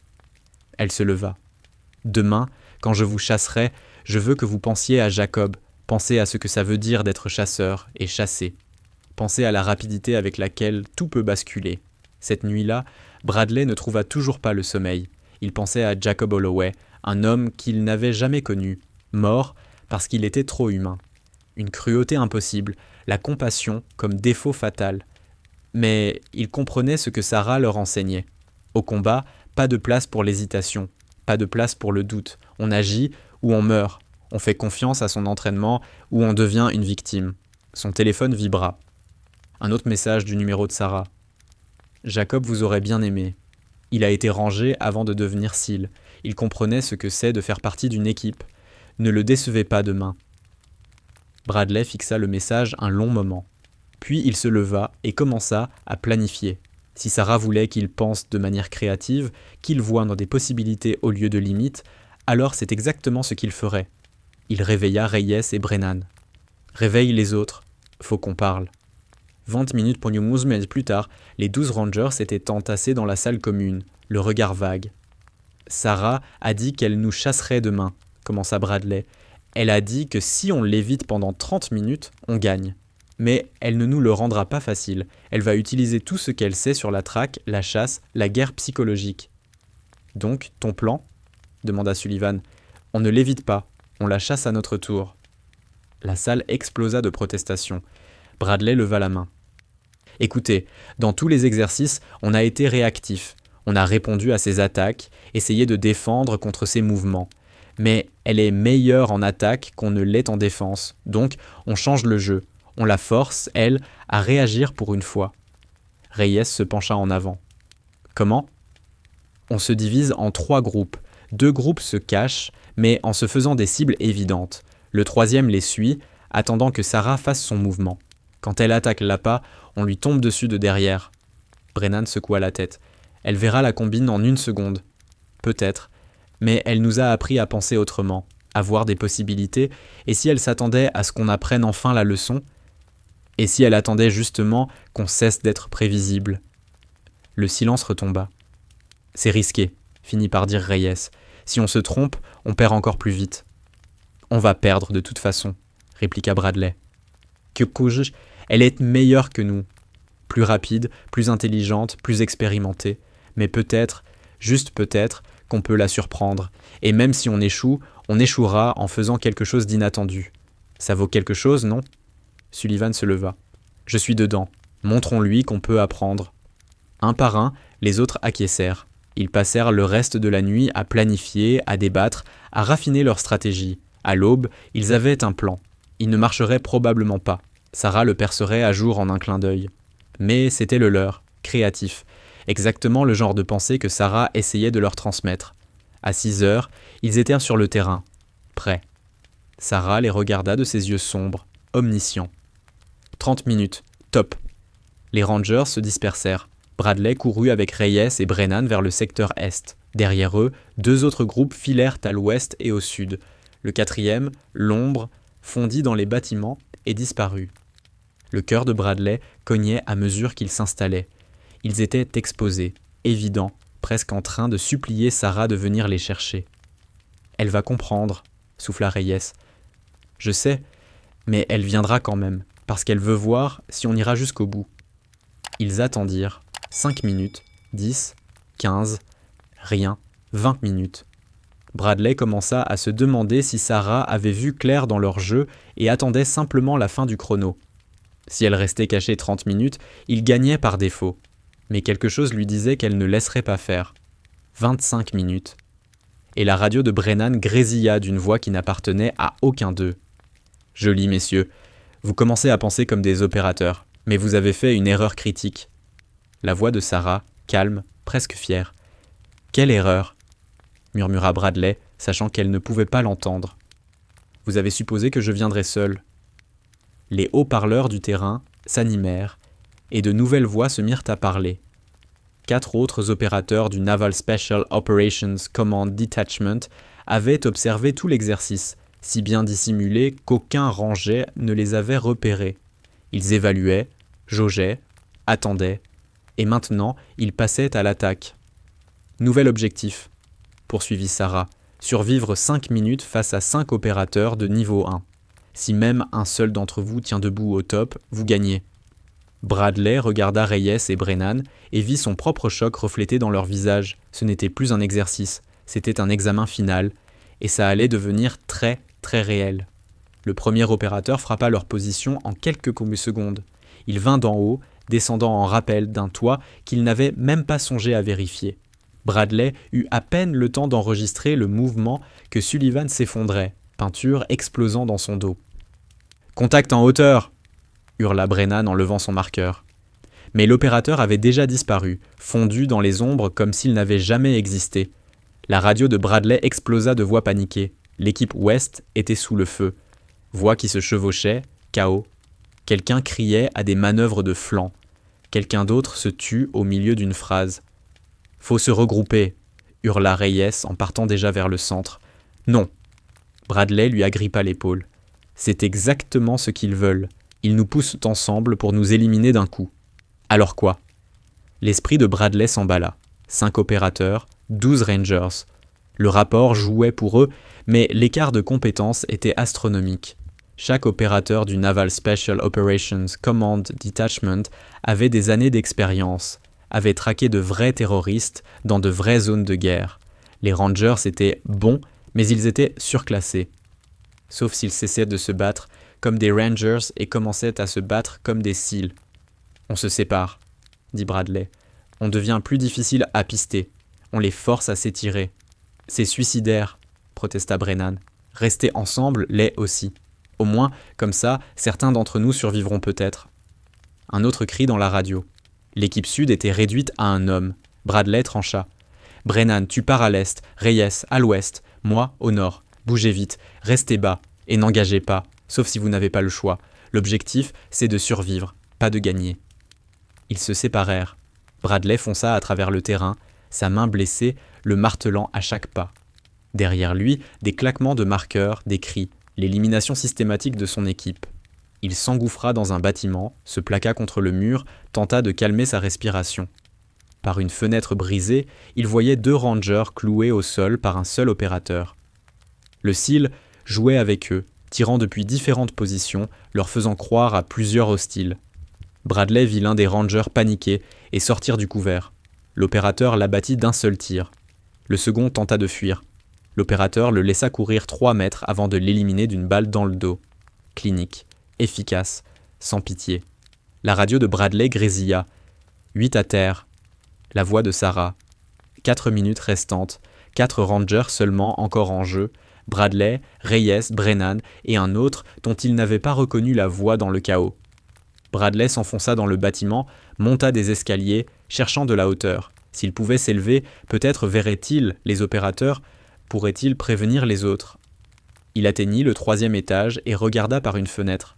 Elle se leva. « Demain, quand je vous chasserai, je veux que vous pensiez à Jacob, pensez à ce que ça veut dire d'être chasseur et chassé. Pensez à la rapidité avec laquelle tout peut basculer. » Cette nuit-là, Bradley ne trouva toujours pas le sommeil. Il pensait à Jacob Holloway, un homme qu'il n'avait jamais connu, mort parce qu'il était trop humain. Une cruauté impossible, la compassion comme défaut fatal. Mais il comprenait ce que Sarah leur enseignait. Au combat, pas de place pour l'hésitation, pas de place pour le doute. On agit ou on meurt. On fait confiance à son entraînement ou on devient une victime. Son téléphone vibra. Un autre message du numéro de Sarah. « Jacob vous aurait bien aimé. Il a été rangé avant de devenir SEAL. Il comprenait ce que c'est de faire partie d'une équipe. Ne le décevez pas demain. » Bradley fixa le message un long moment. Puis il se leva et commença à planifier. Si Sarah voulait qu'il pense de manière créative, qu'il voie dans des possibilités au lieu de limites, alors c'est exactement ce qu'il ferait. Il réveilla Reyes et Brennan. « Réveille les autres, faut qu'on parle. » 20 minutes plus tard, les 12 Rangers s'étaient entassés dans la salle commune, le regard vague. « Sarah a dit qu'elle nous chasserait demain, » commença Bradley. « Elle a dit que si on l'évite pendant 30 minutes, on gagne. Mais elle ne nous le rendra pas facile. Elle va utiliser tout ce qu'elle sait sur la traque, la chasse, la guerre psychologique. »« Donc, ton plan ?» demanda Sullivan. « On ne l'évite pas, on la chasse à notre tour. » La salle explosa de protestations. Bradley leva la main. « Écoutez, dans tous les exercices, on a été réactif. On a répondu à ses attaques, essayé de défendre contre ses mouvements. Mais elle est meilleure en attaque qu'on ne l'est en défense. Donc, on change le jeu. On la force, elle, à réagir pour une fois. » Reyes se pencha en avant. « Comment ? » On se divise en 3 groupes. 2 groupes se cachent, mais en se faisant des cibles évidentes. Le 3e les suit, attendant que Sarah fasse son mouvement. Quand elle attaque l'appât, on lui tombe dessus de derrière. Brennan secoua la tête. Elle verra la combine en 1 seconde. Peut-être. Mais elle nous a appris à penser autrement, à voir des possibilités, et si elle s'attendait à ce qu'on apprenne enfin la leçon ? Et si elle attendait justement qu'on cesse d'être prévisible ? Le silence retomba. « C'est risqué », finit par dire Reyes. « Si on se trompe, on perd encore plus vite. »« On va perdre de toute façon », répliqua Bradley. « Kyokuj, elle est meilleure que nous. Plus rapide, plus intelligente, plus expérimentée. Mais peut-être, juste peut-être, qu'on peut la surprendre. Et même si on échoue, on échouera en faisant quelque chose d'inattendu. Ça vaut quelque chose, non ?» Sullivan se leva. « Je suis dedans. Montrons-lui qu'on peut apprendre. » Un par un, les autres acquiescèrent. Ils passèrent le reste de la nuit à planifier, à débattre, à raffiner leur stratégie. À l'aube, ils avaient un plan. Il ne marcherait probablement pas. Sarah le percerait à jour en un clin d'œil. Mais c'était le leur, créatif. Exactement le genre de pensée que Sarah essayait de leur transmettre. À 6 heures, ils étaient sur le terrain, prêts. Sarah les regarda de ses yeux sombres. omniscient. 30 minutes, top. Les Rangers se dispersèrent. Bradley courut avec Reyes et Brennan vers le secteur est. Derrière eux, 2 autres groupes filèrent à l'ouest et au sud. Le 4e, l'ombre, fondit dans les bâtiments et disparut. Le cœur de Bradley cognait à mesure qu'ils s'installaient. Ils étaient exposés, évidents, presque en train de supplier Sarah de venir les chercher. « Elle va comprendre », souffla Reyes. « Je sais, mais elle viendra quand même, parce qu'elle veut voir si on ira jusqu'au bout. » Ils attendirent. 5 minutes, 10, 15, rien, 20 minutes. Bradley commença à se demander si Sarah avait vu clair dans leur jeu et attendait simplement la fin du chrono. Si elle restait cachée 30 minutes, il gagnait par défaut. Mais quelque chose lui disait qu'elle ne laisserait pas faire. 25 minutes. Et la radio de Brennan grésilla d'une voix qui n'appartenait à aucun d'eux. « Joli, messieurs, vous commencez à penser comme des opérateurs, mais vous avez fait une erreur critique. » La voix de Sarah, calme, presque fière. « Quelle erreur ?» murmura Bradley, sachant qu'elle ne pouvait pas l'entendre. « Vous avez supposé que je viendrais seul. » Les haut-parleurs du terrain s'animèrent, et de nouvelles voix se mirent à parler. 4 autres opérateurs du Naval Special Operations Command Detachment avaient observé tout l'exercice, si bien dissimulé qu'aucun ranger ne les avait repérés. Ils évaluaient, jaugeaient, attendaient, et maintenant ils passaient à l'attaque. « Nouvel objectif », poursuivit Sarah, « survivre 5 minutes face à 5 opérateurs de niveau 1. Si même un seul d'entre vous tient debout au top, vous gagnez. » Bradley regarda Reyes et Brennan et vit son propre choc reflété dans leur visage. Ce n'était plus un exercice, c'était un examen final, et ça allait devenir très, très réel. Le premier opérateur frappa leur position en quelques secondes. Il vint d'en haut, descendant en rappel d'un toit qu'il n'avait même pas songé à vérifier. Bradley eut à peine le temps d'enregistrer le mouvement que Sullivan s'effondrait, peinture explosant dans son dos. « Contact en hauteur !» hurla Brennan en levant son marqueur. Mais l'opérateur avait déjà disparu, fondu dans les ombres comme s'il n'avait jamais existé. La radio de Bradley explosa de voix paniquées. L'équipe ouest était sous le feu. Voix qui se chevauchaient, chaos. Quelqu'un criait à des manœuvres de flanc. Quelqu'un d'autre se tut au milieu d'une phrase. « Faut se regrouper !» hurla Reyes en partant déjà vers le centre. « Non !» Bradley lui agrippa l'épaule. « C'est exactement ce qu'ils veulent. Ils nous poussent ensemble pour nous éliminer d'un coup. » Alors quoi ? L'esprit de Bradley s'emballa. 5 opérateurs, 12 Rangers. Le rapport jouait pour eux, mais l'écart de compétences était astronomique. Chaque opérateur du Naval Special Operations Command Detachment avait des années d'expérience, avait traqué de vrais terroristes dans de vraies zones de guerre. Les Rangers étaient bons, mais ils étaient surclassés. Sauf s'ils cessaient de se battre comme des Rangers et commençaient à se battre comme des SEAL. « On se sépare », dit Bradley. « On devient plus difficile à pister. On les force à s'étirer. »« C'est suicidaire », protesta Brennan. « Rester ensemble l'est aussi. Au moins, comme ça, certains d'entre nous survivront peut-être. » Un autre cri dans la radio. L'équipe sud était réduite à un homme. Bradley trancha. « Brennan, tu pars à l'est, Reyes à l'ouest, moi au nord. Bougez vite, restez bas et n'engagez pas, sauf si vous n'avez pas le choix. L'objectif, c'est de survivre, pas de gagner. » Ils se séparèrent. Bradley fonça à travers le terrain, sa main blessée le martelant à chaque pas. Derrière lui, des claquements de marqueurs, des cris, l'élimination systématique de son équipe. Il s'engouffra dans un bâtiment, se plaqua contre le mur, tenta de calmer sa respiration. Par une fenêtre brisée, il voyait 2 rangers cloués au sol par un seul opérateur. Le SEAL jouait avec eux, tirant depuis différentes positions, leur faisant croire à plusieurs hostiles. Bradley vit l'un des rangers paniquer et sortir du couvert. L'opérateur l'abattit d'un seul tir. Le second tenta de fuir. L'opérateur le laissa courir 3 mètres avant de l'éliminer d'une balle dans le dos. Clinique, efficace, sans pitié. La radio de Bradley grésilla. 8 à terre. La voix de Sarah. 4 minutes restantes. 4 rangers seulement encore en jeu. Bradley, Reyes, Brennan et un autre dont il n'avait pas reconnu la voix dans le chaos. Bradley s'enfonça dans le bâtiment, monta des escaliers, cherchant de la hauteur. S'il pouvait s'élever, peut-être verrait-il les opérateurs, pourrait-il prévenir les autres. Il atteignit le 3e étage et regarda par une fenêtre.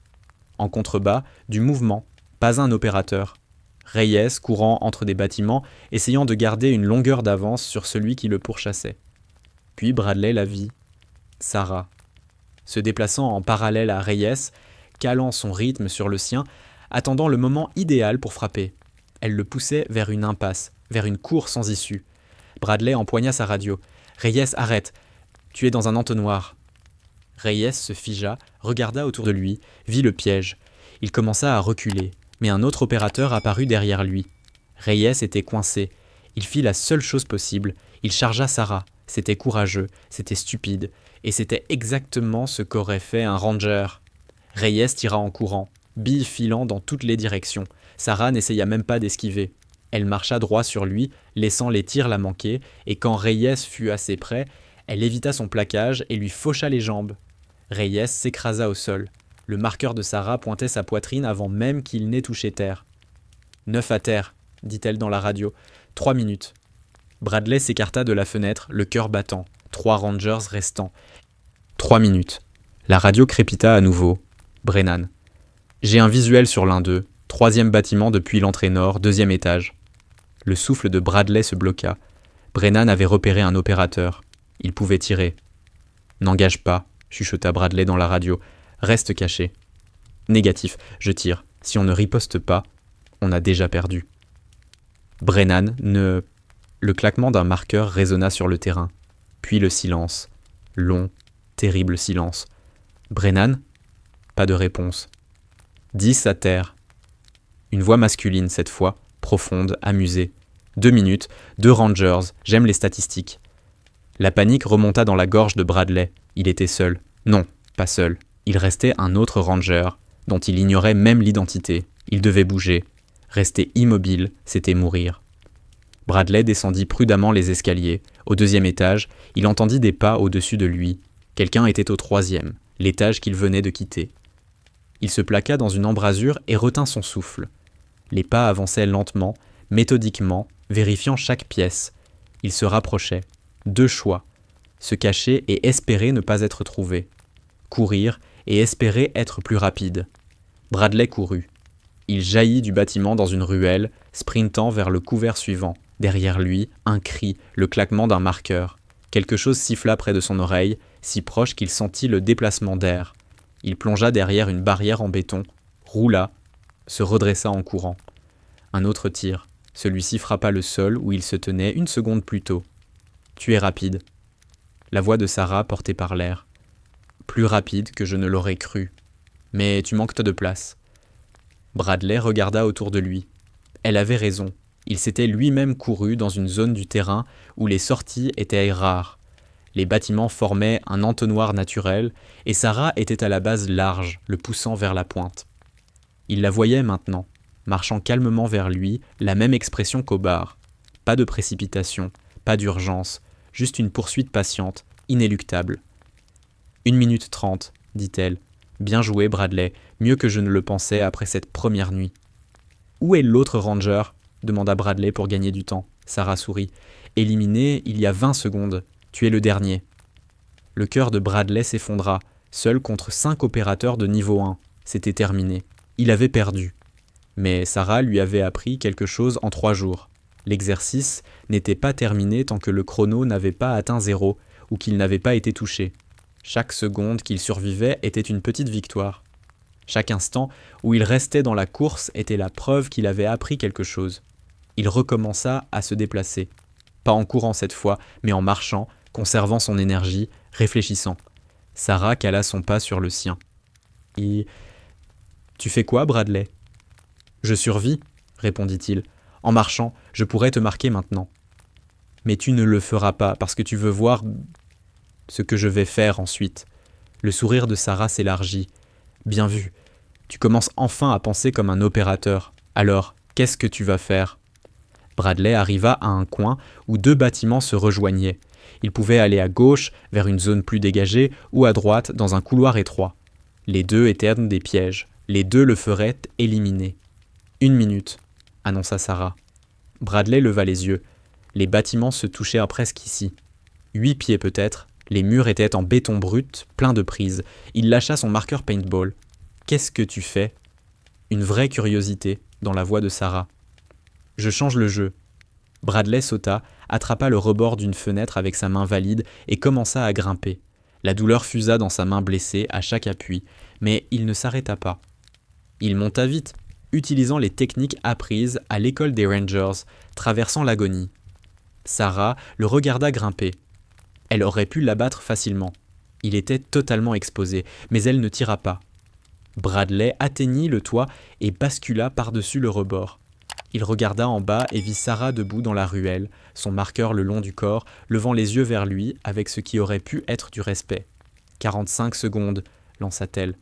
En contrebas, du mouvement, pas un opérateur. Reyes courant entre des bâtiments, essayant de garder une longueur d'avance sur celui qui le pourchassait. Puis Bradley la vit. Sarah. Se déplaçant en parallèle à Reyes, calant son rythme sur le sien, attendant le moment idéal pour frapper. Elle le poussait vers une impasse, vers une cour sans issue. Bradley empoigna sa radio. « Reyes, arrête. Tu es dans un entonnoir. » Reyes se figea, regarda autour de lui, vit le piège. Il commença à reculer, mais un autre opérateur apparut derrière lui. Reyes était coincé. Il fit la seule chose possible. Il chargea Sarah. C'était courageux, c'était stupide, et c'était exactement ce qu'aurait fait un ranger. Reyes tira en courant, billes filant dans toutes les directions. Sarah n'essaya même pas d'esquiver. Elle marcha droit sur lui, laissant les tirs la manquer, et quand Reyes fut assez près, elle évita son plaquage et lui faucha les jambes. Reyes s'écrasa au sol. Le marqueur de Sarah pointait sa poitrine avant même qu'il n'ait touché terre. « 9 à terre, dit-elle dans la radio. 3 minutes. Bradley s'écarta de la fenêtre, le cœur battant. 3 rangers restants. 3 minutes. La radio crépita à nouveau. Brennan. J'ai un visuel sur l'un d'eux. 3e bâtiment depuis l'entrée nord, 2e étage. Le souffle de Bradley se bloqua. Brennan avait repéré un opérateur. Il pouvait tirer. N'engage pas, chuchota Bradley dans la radio. Reste caché. Négatif, je tire. Si on ne riposte pas, on a déjà perdu. Brennan ne... Le claquement d'un marqueur résonna sur le terrain. Puis le silence. Long, terrible silence. Brennan ? Pas de réponse. 10 à terre. Une voix masculine cette fois, profonde, amusée. 2 minutes, 2 rangers, j'aime les statistiques. La panique remonta dans la gorge de Bradley. Il était seul. Non, pas seul. Il restait un autre ranger, dont il ignorait même l'identité. Il devait bouger. Rester immobile, c'était mourir. Bradley descendit prudemment les escaliers. Au 2e étage, il entendit des pas au-dessus de lui. Quelqu'un était au 3e, l'étage qu'il venait de quitter. Il se plaqua dans une embrasure et retint son souffle. Les pas avançaient lentement, méthodiquement, vérifiant chaque pièce. Il se rapprochait. 2 choix. Se cacher et espérer ne pas être trouvé. Courir et espérer être plus rapide. Bradley courut. Il jaillit du bâtiment dans une ruelle, sprintant vers le couvert suivant. Derrière lui, un cri, le claquement d'un marqueur. Quelque chose siffla près de son oreille, si proche qu'il sentit le déplacement d'air. Il plongea derrière une barrière en béton, roula, se redressa en courant. Un autre tir. Celui-ci frappa le sol où il se tenait une seconde plus tôt. « Tu es rapide. » La voix de Sarah portée par l'air. « Plus rapide que je ne l'aurais cru. Mais tu manques de place. » Bradley regarda autour de lui. Elle avait raison. Il s'était lui-même couru dans une zone du terrain où les sorties étaient rares. Les bâtiments formaient un entonnoir naturel et Sarah était à la base large, le poussant vers la pointe. Il la voyait maintenant, marchant calmement vers lui, la même expression qu'au bar. Pas de précipitation, pas d'urgence, juste une poursuite patiente, inéluctable. « 1 minute 30, dit-elle. Bien joué, Bradley, mieux que je ne le pensais après cette première nuit. »« Où est l'autre ranger ?» demanda Bradley pour gagner du temps. Sarah sourit. « Éliminé il y a 20 secondes. Tu es le dernier. » Le cœur de Bradley s'effondra, seul contre 5 opérateurs de niveau 1. C'était terminé. Il avait perdu. Mais Sarah lui avait appris quelque chose en 3 jours. L'exercice n'était pas terminé tant que le chrono n'avait pas atteint 0 ou qu'il n'avait pas été touché. Chaque seconde qu'il survivait était une petite victoire. Chaque instant où il restait dans la course était la preuve qu'il avait appris quelque chose. Il recommença à se déplacer. Pas en courant cette fois, mais en marchant, conservant son énergie, réfléchissant. Sarah cala son pas sur le sien. « Tu fais quoi, Bradley ?»« Je survis, » répondit-il. « En marchant, je pourrais te marquer maintenant. »« Mais tu ne le feras pas parce que tu veux voir ce que je vais faire ensuite. » Le sourire de Sarah s'élargit. « Bien vu. Tu commences enfin à penser comme un opérateur. Alors, qu'est-ce que tu vas faire ?» Bradley arriva à un coin où 2 bâtiments se rejoignaient. Il pouvait aller à gauche, vers une zone plus dégagée, ou à droite, dans un couloir étroit. Les 2 étaient des pièges. Les 2 le feraient éliminer. « 1 minute, » annonça Sarah. Bradley leva les yeux. Les bâtiments se touchaient presque ici. 8 pieds peut-être. Les murs étaient en béton brut, plein de prises. Il lâcha son marqueur paintball. Qu'est-ce que tu fais ? Une vraie curiosité dans la voix de Sarah. Je change le jeu. Bradley sauta, attrapa le rebord d'une fenêtre avec sa main valide et commença à grimper. La douleur fusa dans sa main blessée à chaque appui, mais il ne s'arrêta pas. Il monta vite, utilisant les techniques apprises à l'école des Rangers, traversant l'agonie. Sarah le regarda grimper. Elle aurait pu l'abattre facilement. Il était totalement exposé, mais elle ne tira pas. Bradley atteignit le toit et bascula par-dessus le rebord. Il regarda en bas et vit Sarah debout dans la ruelle, son marqueur le long du corps, levant les yeux vers lui avec ce qui aurait pu être du respect. 45 secondes, lança-t-elle.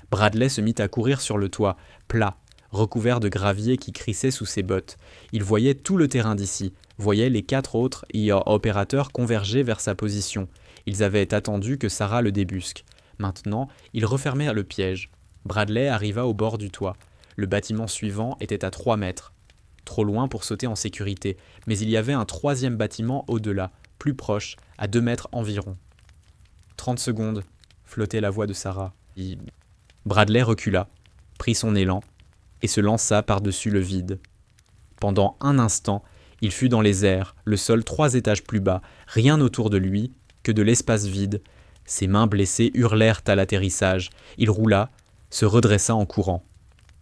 Bradley se mit à courir sur le toit, plat, recouvert de gravier qui crissait sous ses bottes. Il voyait tout le terrain d'ici, voyait les 4 autres opérateurs converger vers sa position. Ils avaient attendu que Sarah le débusque. Maintenant, ils refermèrent le piège. Bradley arriva au bord du toit. Le bâtiment suivant était à 3 mètres. Trop loin pour sauter en sécurité, mais il y avait un 3e bâtiment au-delà, plus proche, à 2 mètres environ. 30 secondes, flottait la voix de Sarah. Bradley recula, prit son élan, et se lança par-dessus le vide. Pendant un instant, il fut dans les airs, le sol 3 étages plus bas, rien autour de lui que de l'espace vide. Ses mains blessées hurlèrent à l'atterrissage. Il roula, se redressa en courant.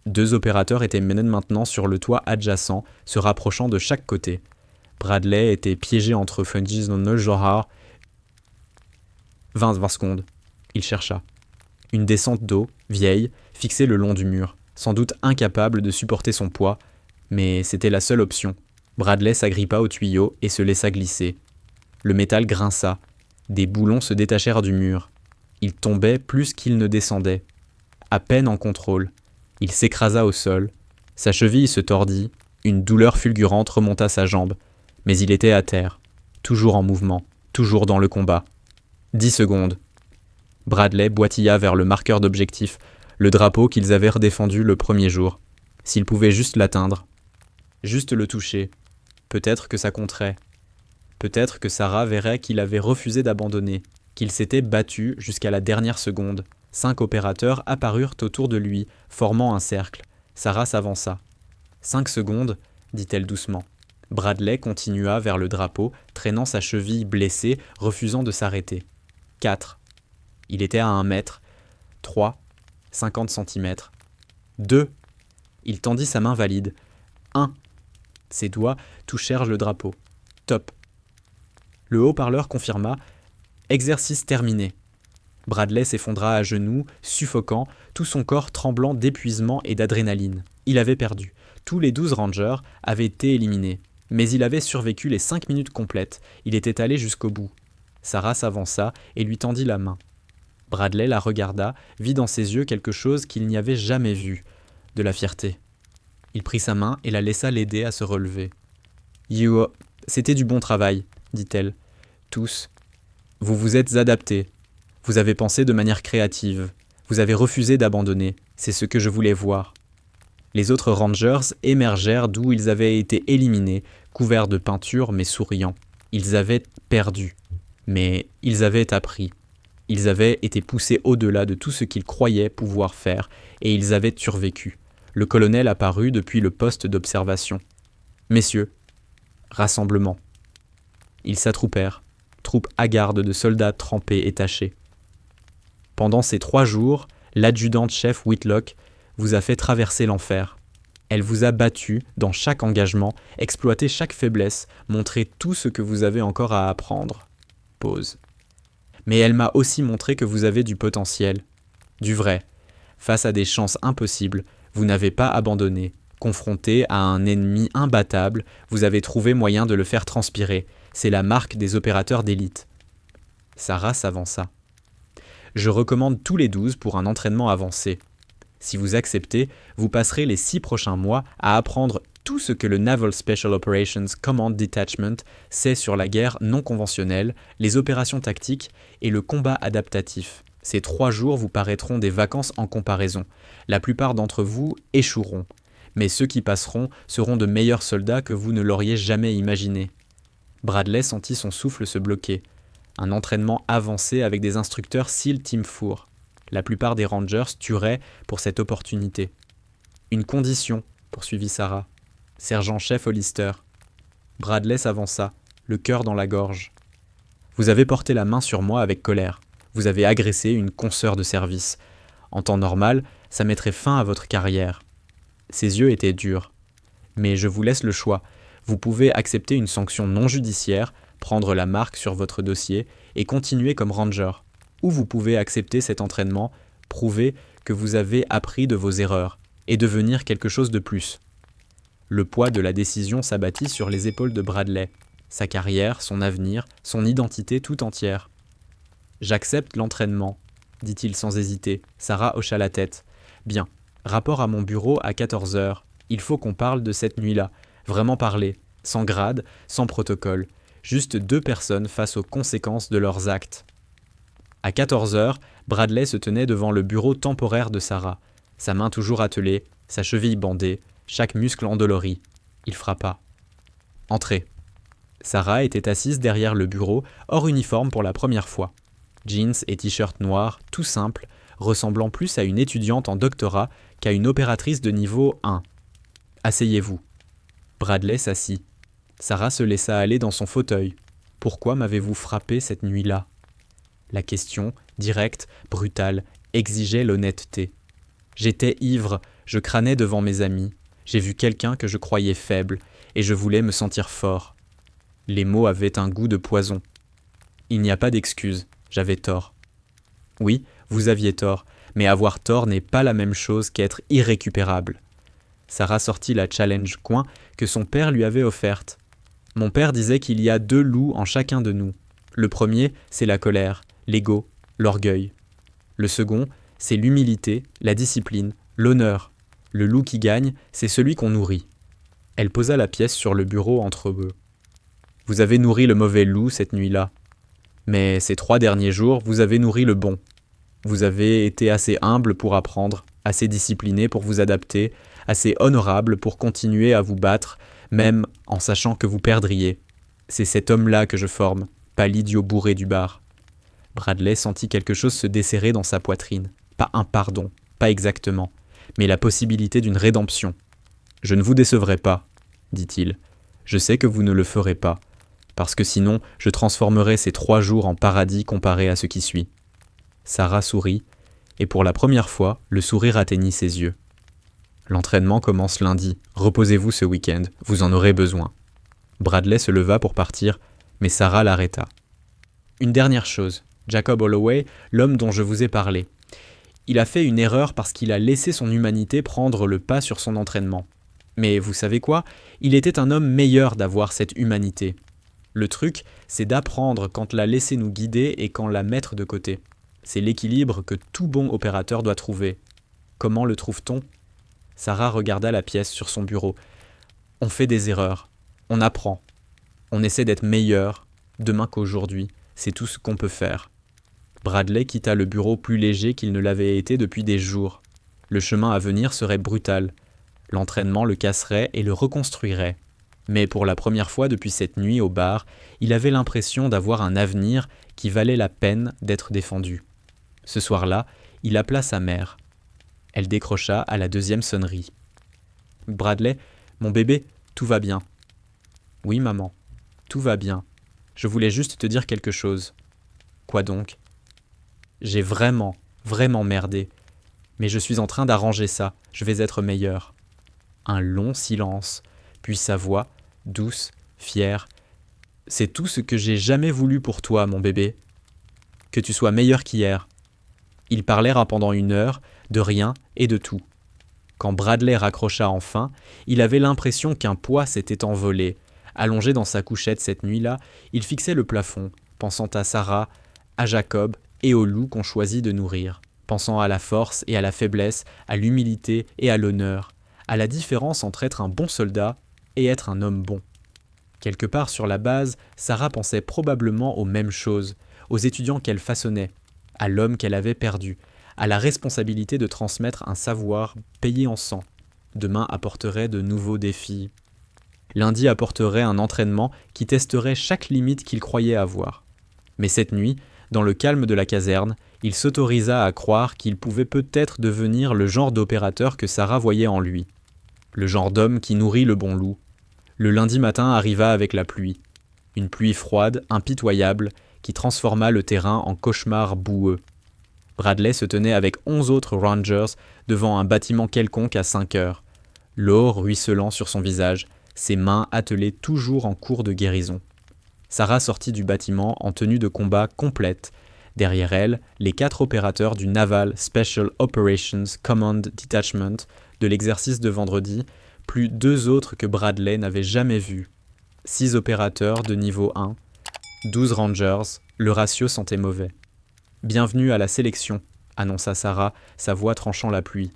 2 opérateurs étaient menés maintenant sur le toit adjacent, se rapprochant de chaque côté. Bradley était piégé entre Fungis et Johar. 20 secondes. Il chercha. Une descente d'eau, vieille, fixée le long du mur, sans doute incapable de supporter son poids, mais c'était la seule option. Bradley s'agrippa au tuyau et se laissa glisser. Le métal grinça. Des boulons se détachèrent du mur. Il tombait plus qu'il ne descendait. À peine en contrôle. Il s'écrasa au sol. Sa cheville se tordit. Une douleur fulgurante remonta sa jambe. Mais il était à terre. Toujours en mouvement. Toujours dans le combat. 10 secondes. Bradley boitilla vers le marqueur d'objectif, le drapeau qu'ils avaient redéfendu le premier jour. S'il pouvait juste l'atteindre. Juste le toucher. Peut-être que ça compterait. Peut-être que Sarah verrait qu'il avait refusé d'abandonner, qu'il s'était battu jusqu'à la dernière seconde. 5 opérateurs apparurent autour de lui, formant un cercle. Sarah s'avança. 5 secondes, dit-elle doucement. Bradley continua vers le drapeau, traînant sa cheville blessée, refusant de s'arrêter. 4. Il était à 1 mètre. 3. 50 centimètres. 2. Il tendit sa main valide. 1. Ses doigts touchèrent le drapeau. Top. Le haut-parleur confirma « Exercice terminé ». Bradley s'effondra à genoux, suffocant, tout son corps tremblant d'épuisement et d'adrénaline. Il avait perdu. Tous les 12 Rangers avaient été éliminés. Mais il avait survécu les 5 minutes complètes. Il était allé jusqu'au bout. Sarah s'avança et lui tendit la main. Bradley la regarda, vit dans ses yeux quelque chose qu'il n'y avait jamais vu, de la fierté. Il prit sa main et la laissa l'aider à se relever. « C'était du bon travail », dit-elle. « Tous. Vous vous êtes adaptés. Vous avez pensé de manière créative. Vous avez refusé d'abandonner. C'est ce que je voulais voir. » Les autres Rangers émergèrent d'où ils avaient été éliminés, couverts de peinture mais souriants. Ils avaient perdu. Mais ils avaient appris. Ils avaient été poussés au-delà de tout ce qu'ils croyaient pouvoir faire, et ils avaient survécu. Le colonel apparut depuis le poste d'observation. « Messieurs, rassemblement. » Ils s'attroupèrent, troupe hagarde de soldats trempés et tachés. Pendant ces 3 jours, l'adjudante-chef Whitlock vous a fait traverser l'enfer. Elle vous a battu dans chaque engagement, exploité chaque faiblesse, montré tout ce que vous avez encore à apprendre. Pause. Mais elle m'a aussi montré que vous avez du potentiel, du vrai. Face à des chances impossibles, vous n'avez pas abandonné. Confronté à un ennemi imbattable, vous avez trouvé moyen de le faire transpirer. C'est la marque des opérateurs d'élite. Sarah s'avança. Je recommande tous les 12 pour un entraînement avancé. Si vous acceptez, vous passerez les 6 prochains mois à apprendre tout ce que le Naval Special Operations Command Detachment sait sur la guerre non conventionnelle, les opérations tactiques et le combat adaptatif. Ces 3 jours vous paraîtront des vacances en comparaison. La plupart d'entre vous échoueront, mais ceux qui passeront seront de meilleurs soldats que vous ne l'auriez jamais imaginé. Bradley sentit son souffle se bloquer. Un entraînement avancé avec des instructeurs SEAL Team Four. La plupart des Rangers tueraient pour cette opportunité. Une condition, poursuivit Sarah. Sergent-chef Hollister. Bradley s'avança, le cœur dans la gorge. Vous avez porté la main sur moi avec colère. Vous avez agressé une consoeur de service. En temps normal, ça mettrait fin à votre carrière. Ses yeux étaient durs. Mais je vous laisse le choix. Vous pouvez accepter une sanction non judiciaire, prendre la marque sur votre dossier et continuer comme ranger. Ou vous pouvez accepter cet entraînement, prouver que vous avez appris de vos erreurs et devenir quelque chose de plus. Le poids de la décision s'abattit sur les épaules de Bradley, sa carrière, son avenir, son identité tout entière. « J'accepte l'entraînement », dit-il sans hésiter. Sarah hocha la tête. « Bien, rapport à mon bureau à 14 heures. Il faut qu'on parle de cette nuit-là. Vraiment parler, sans grade, sans protocole. Juste deux personnes face aux conséquences de leurs actes. » À 14 heures, Bradley se tenait devant le bureau temporaire de Sarah, sa main toujours attelée, sa cheville bandée, chaque muscle endolori. Il frappa. « Entrez. » Sarah était assise derrière le bureau, hors uniforme pour la première fois. Jeans et t-shirt noir, tout simple, ressemblant plus à une étudiante en doctorat qu'à une opératrice de niveau 1. « Asseyez-vous. » Bradley s'assit. Sarah se laissa aller dans son fauteuil. « Pourquoi m'avez-vous frappé cette nuit-là » La question, directe, brutale, exigeait l'honnêteté. J'étais ivre, je crânais devant mes amis. J'ai vu quelqu'un que je croyais faible, et je voulais me sentir fort. Les mots avaient un goût de poison. Il n'y a pas d'excuse, j'avais tort. Oui, vous aviez tort, mais avoir tort n'est pas la même chose qu'être irrécupérable. Sarah sortit la challenge coin que son père lui avait offerte. Mon père disait qu'il y a 2 loups en chacun de nous. Le premier, c'est la colère, l'ego, l'orgueil. Le second, c'est l'humilité, la discipline, l'honneur. Le loup qui gagne, c'est celui qu'on nourrit. Elle posa la pièce sur le bureau entre eux. Vous avez nourri le mauvais loup cette nuit-là. Mais ces 3 derniers jours, vous avez nourri le bon. Vous avez été assez humble pour apprendre, assez discipliné pour vous adapter, assez honorable pour continuer à vous battre, même en sachant que vous perdriez. C'est cet homme-là que je forme, pas l'idiot bourré du bar. Bradley sentit quelque chose se desserrer dans sa poitrine. Pas un pardon, pas exactement, mais la possibilité d'une rédemption. « Je ne vous décevrai pas, » dit-il. « Je sais que vous ne le ferez pas, parce que sinon je transformerai ces 3 jours en paradis comparé à ce qui suit. » Sarah sourit, et pour la première fois, le sourire atteignit ses yeux. « L'entraînement commence lundi. Reposez-vous ce week-end, vous en aurez besoin. » Bradley se leva pour partir, mais Sarah l'arrêta. « Une dernière chose, Jacob Holloway, l'homme dont je vous ai parlé. Il a fait une erreur parce qu'il a laissé son humanité prendre le pas sur son entraînement. Mais vous savez quoi ? Il était un homme meilleur d'avoir cette humanité. Le truc, c'est d'apprendre quand la laisser nous guider et quand la mettre de côté. C'est l'équilibre que tout bon opérateur doit trouver. Comment le trouve-t-on ? Sarah regarda la pièce sur son bureau. On fait des erreurs. On apprend. On essaie d'être meilleur, demain qu'aujourd'hui. C'est tout ce qu'on peut faire. Bradley quitta le bureau plus léger qu'il ne l'avait été depuis des jours. Le chemin à venir serait brutal. L'entraînement le casserait et le reconstruirait. Mais pour la première fois depuis cette nuit au bar, il avait l'impression d'avoir un avenir qui valait la peine d'être défendu. Ce soir-là, il appela sa mère. Elle décrocha à la 2e sonnerie. « Bradley, mon bébé, tout va bien. »« Oui, maman, tout va bien. Je voulais juste te dire quelque chose. »« Quoi donc ?»« J'ai vraiment merdé. Mais je suis en train d'arranger ça. Je vais être meilleur. » Un long silence, puis sa voix, douce, fière. « C'est tout ce que j'ai jamais voulu pour toi, mon bébé. Que tu sois meilleur qu'hier. » Ils parlèrent pendant 1 heure, de rien et de tout. Quand Bradley raccrocha enfin, il avait l'impression qu'un poids s'était envolé. Allongé dans sa couchette cette nuit-là, il fixait le plafond, pensant à Sarah, à Jacob et au loup qu'on choisit de nourrir, pensant à la force et à la faiblesse, à l'humilité et à l'honneur, à la différence entre être un bon soldat et être un homme bon. Quelque part sur la base, Sarah pensait probablement aux mêmes choses, aux étudiants qu'elle façonnait, à l'homme qu'elle avait perdu, à la responsabilité de transmettre un savoir payé en sang. Demain apporterait de nouveaux défis. Lundi apporterait un entraînement qui testerait chaque limite qu'il croyait avoir. Mais cette nuit, Dans le calme de la caserne, il s'autorisa à croire qu'il pouvait peut-être devenir le genre d'opérateur que Sarah voyait en lui. Le genre d'homme qui nourrit le bon loup. Le lundi matin arriva avec la pluie. Une pluie froide, impitoyable, qui transforma le terrain en cauchemar boueux. Bradley se tenait avec 11 autres Rangers devant un bâtiment quelconque à 5 heures, l'eau ruisselant sur son visage, ses mains attelées toujours en cours de guérison. Sarah sortit du bâtiment en tenue de combat complète. Derrière elle, les 4 opérateurs du Naval Special Operations Command Detachment de l'exercice de vendredi, plus 2 autres que Bradley n'avait jamais vus. 6 opérateurs de niveau 1, 12 Rangers, le ratio sentait mauvais. « Bienvenue à la sélection », annonça Sarah, sa voix tranchant la pluie.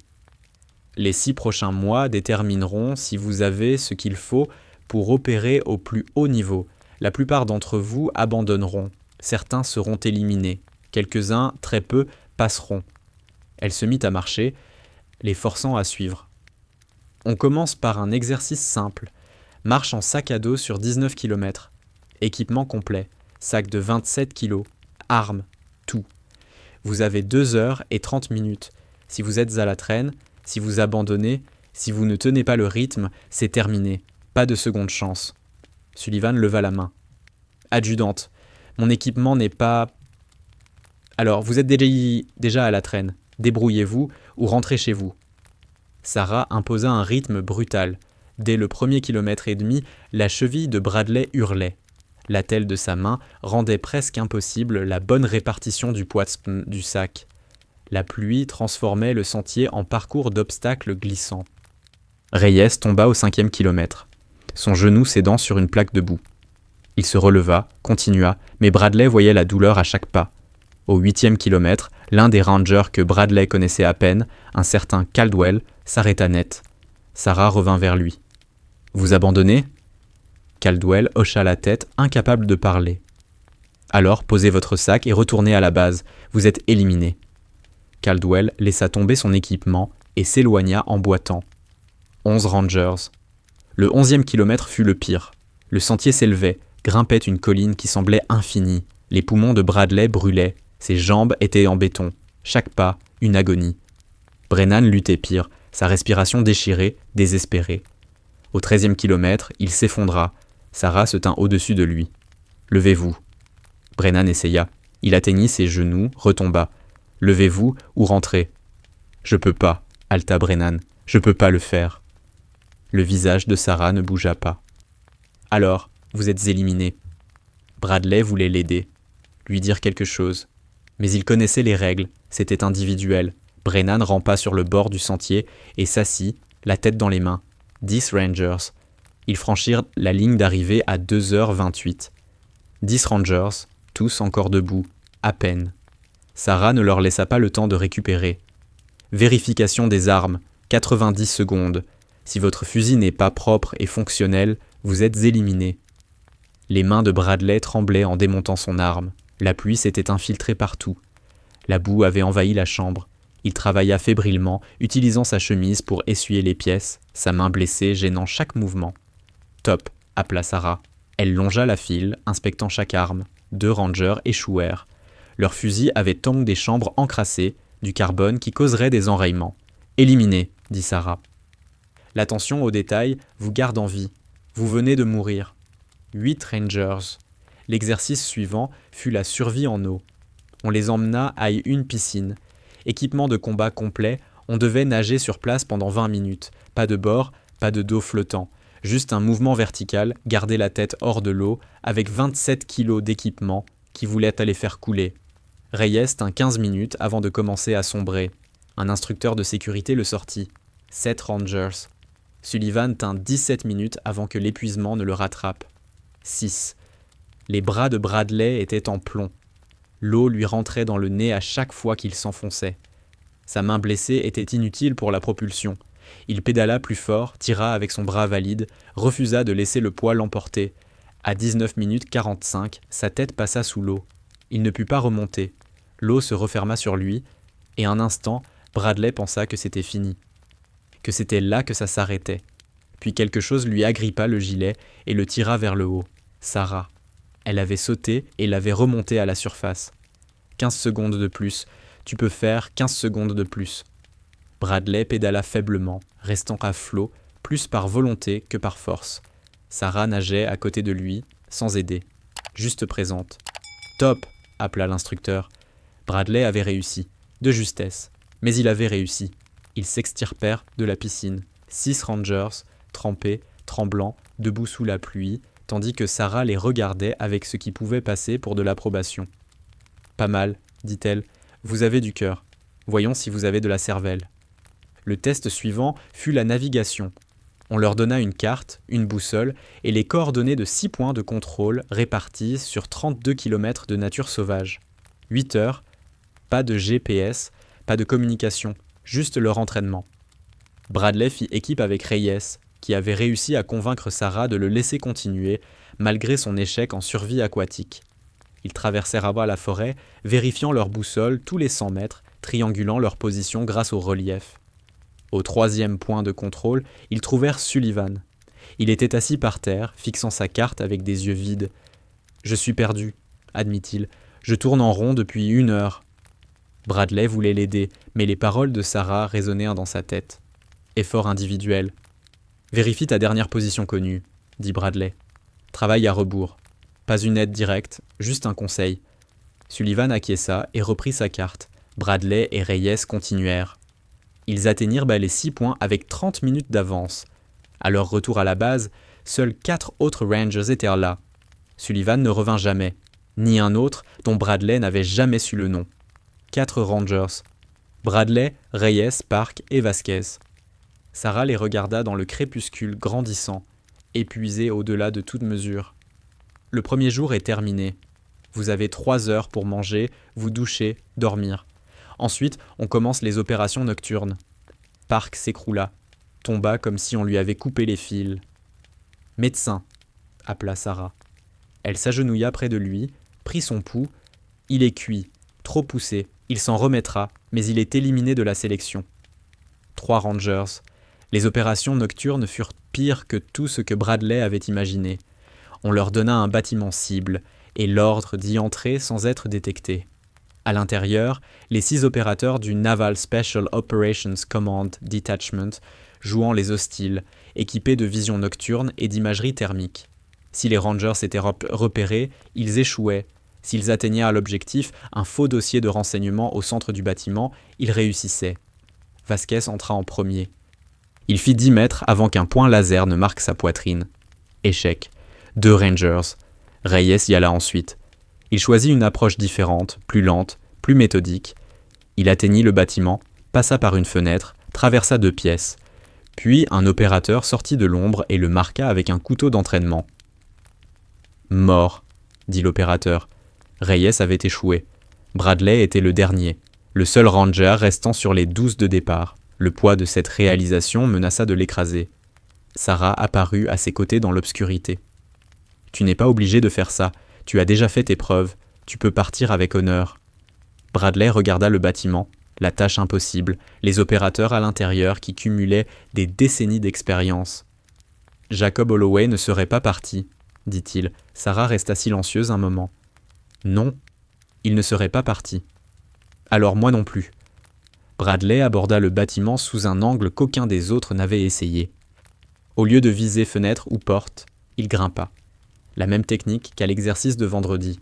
« Les 6 prochains mois détermineront si vous avez ce qu'il faut pour opérer au plus haut niveau. La plupart d'entre vous abandonneront. Certains seront éliminés. Quelques-uns, très peu, passeront. » Elle se mit à marcher, les forçant à suivre. « On commence par un exercice simple. Marche en sac à dos sur 19 km. Équipement complet. Sac de 27 kg. Armes. Tout. Vous avez 2 heures et 30 minutes. Si vous êtes à la traîne, si vous abandonnez, si vous ne tenez pas le rythme, c'est terminé. Pas de seconde chance. » Sullivan leva la main. « Adjudante, mon équipement n'est pas... » « Alors, vous êtes déjà à la traîne. Débrouillez-vous ou rentrez chez vous. » Sarah imposa un rythme brutal. Dès le premier kilomètre et demi, la cheville de Bradley hurlait. L'attelle de sa main rendait presque impossible la bonne répartition du poids du sac. La pluie transformait le sentier en parcours d'obstacles glissants. Reyes tomba au 5e kilomètre, son genou cédant sur une plaque de boue. Il se releva, continua, mais Bradley voyait la douleur à chaque pas. Au 8e kilomètre, l'un des rangers que Bradley connaissait à peine, un certain Caldwell, s'arrêta net. Sarah revint vers lui. « Vous abandonnez ?» Caldwell hocha la tête, incapable de parler. « Alors, posez votre sac et retournez à la base. Vous êtes éliminé. » Caldwell laissa tomber son équipement et s'éloigna en boitant. 11 rangers. Le 11e kilomètre fut le pire. Le sentier s'élevait, grimpait une colline qui semblait infinie. Les poumons de Bradley brûlaient. Ses jambes étaient en béton. Chaque pas, une agonie. Brennan luttait pire, sa respiration déchirée, désespérée. Au 13e kilomètre, il s'effondra. Sarah se tint au-dessus de lui. « Levez-vous. » Brennan essaya. Il atteignit ses genoux, retomba. « Levez-vous ou rentrez. »« Je peux pas, » haleta Brennan. « Je peux pas le faire. » Le visage de Sarah ne bougea pas. « Alors, vous êtes éliminé. » Bradley voulait l'aider, lui dire quelque chose. Mais il connaissait les règles, c'était individuel. Brennan rampa sur le bord du sentier et s'assit, la tête dans les mains. 10 rangers. Ils franchirent la ligne d'arrivée à 2h28. 10 rangers, tous encore debout, à peine. Sarah ne leur laissa pas le temps de récupérer. Vérification des armes, 90 secondes. Si votre fusil n'est pas propre et fonctionnel, vous êtes éliminé. Les mains de Bradley tremblaient en démontant son arme. La pluie s'était infiltrée partout. La boue avait envahi la chambre. Il travailla fébrilement, utilisant sa chemise pour essuyer les pièces, sa main blessée gênant chaque mouvement. « Top !» appela Sarah. Elle longea la file, inspectant chaque arme. 2 rangers échouèrent. Leurs fusils avaient donc des chambres encrassées, du carbone qui causerait des enrayements. « Éliminé !» dit Sarah. « L'attention aux détails vous garde en vie. Vous venez de mourir. » 8 rangers. L'exercice suivant fut la survie en eau. On les emmena à une piscine. Équipement de combat complet, on devait nager sur place pendant 20 minutes. Pas de bord, pas de dos flottant. Juste un mouvement vertical, garder la tête hors de l'eau, avec 27 kilos d'équipement qui voulaient aller faire couler. Reyes tint 15 minutes avant de commencer à sombrer. Un instructeur de sécurité le sortit. 7 rangers. Sullivan tint 17 minutes avant que l'épuisement ne le rattrape. 6. Les bras de Bradley étaient en plomb. L'eau lui rentrait dans le nez à chaque fois qu'il s'enfonçait. Sa main blessée était inutile pour la propulsion. Il pédala plus fort, tira avec son bras valide, refusa de laisser le poids l'emporter. À 19 minutes 45, sa tête passa sous l'eau. Il ne put pas remonter. L'eau se referma sur lui, et un instant, Bradley pensa que c'était fini. Que c'était là que ça s'arrêtait. Puis quelque chose lui agrippa le gilet et le tira vers le haut. Sarah. Elle avait sauté et l'avait remonté à la surface. 15 secondes de plus. Tu peux faire 15 secondes de plus. Bradley pédala faiblement, restant à flot, plus par volonté que par force. Sarah nageait à côté de lui, sans aider, juste présente. « Top !» appela l'instructeur. Bradley avait réussi, de justesse. Mais il avait réussi. Ils s'extirpèrent de la piscine. 6 rangers, trempés, tremblants, debout sous la pluie, tandis que Sarah les regardait avec ce qui pouvait passer pour de l'approbation. « Pas mal, dit-elle. Vous avez du cœur. Voyons si vous avez de la cervelle. » Le test suivant fut la navigation. On leur donna une carte, une boussole et les coordonnées de 6 points de contrôle répartis sur 32 km de nature sauvage. 8 heures, pas de GPS, pas de communication, juste leur entraînement. Bradley fit équipe avec Reyes, qui avait réussi à convaincre Sarah de le laisser continuer, malgré son échec en survie aquatique. Ils traversèrent à bas la forêt, vérifiant leur boussole tous les 100 mètres, triangulant leur position grâce au relief. Au 3e point de contrôle, ils trouvèrent Sullivan. Il était assis par terre, fixant sa carte avec des yeux vides. « Je suis perdu, » admit-il. « Je tourne en rond depuis 1 heure. » Bradley voulait l'aider, mais les paroles de Sarah résonnèrent dans sa tête. Effort individuel. « Vérifie ta dernière position connue, » dit Bradley. « Travaille à rebours. Pas une aide directe, juste un conseil. » Sullivan acquiesça et reprit sa carte. Bradley et Reyes continuèrent. Ils atteignirent les 6 points avec 30 minutes d'avance. À leur retour à la base, seuls 4 autres Rangers étaient là. Sullivan ne revint jamais, ni un autre dont Bradley n'avait jamais su le nom. 4 Rangers. Bradley, Reyes, Park et Vasquez. Sarah les regarda dans le crépuscule grandissant, épuisée au-delà de toute mesure. Le premier jour est terminé. Vous avez 3 heures pour manger, vous doucher, dormir. Ensuite, on commence les opérations nocturnes. Park s'écroula, tomba comme si on lui avait coupé les fils. « Médecin !» appela Sarah. Elle s'agenouilla près de lui, prit son pouls. Il est cuit, trop poussé, il s'en remettra, mais il est éliminé de la sélection. 3 Rangers. Les opérations nocturnes furent pires que tout ce que Bradley avait imaginé. On leur donna un bâtiment cible et l'ordre d'y entrer sans être détecté. À l'intérieur, les 6 opérateurs du Naval Special Operations Command Detachment jouant les hostiles, équipés de vision nocturne et d'imagerie thermique. Si les Rangers étaient repérés, ils échouaient. S'ils atteignaient à l'objectif, un faux dossier de renseignement au centre du bâtiment, ils réussissaient. Vasquez entra en premier. Il fit 10 mètres avant qu'un point laser ne marque sa poitrine. Échec. 2 Rangers. Reyes y alla ensuite. Il choisit une approche différente, plus lente, plus méthodique. Il atteignit le bâtiment, passa par une fenêtre, traversa 2 pièces. Puis un opérateur sortit de l'ombre et le marqua avec un couteau d'entraînement. « Mort », dit l'opérateur. Reyes avait échoué. Bradley était le dernier, le seul ranger restant sur les 12 de départ. Le poids de cette réalisation menaça de l'écraser. Sarah apparut à ses côtés dans l'obscurité. « Tu n'es pas obligé de faire ça. Tu as déjà fait tes preuves. Tu peux partir avec honneur. » Bradley regarda le bâtiment, la tâche impossible, les opérateurs à l'intérieur qui cumulaient des décennies d'expérience. « Jacob Holloway ne serait pas parti, » dit-il. Sarah resta silencieuse un moment. « Non, il ne serait pas parti. »« Alors moi non plus. » Bradley aborda le bâtiment sous un angle qu'aucun des autres n'avait essayé. Au lieu de viser fenêtre ou porte, il grimpa. La même technique qu'à l'exercice de vendredi.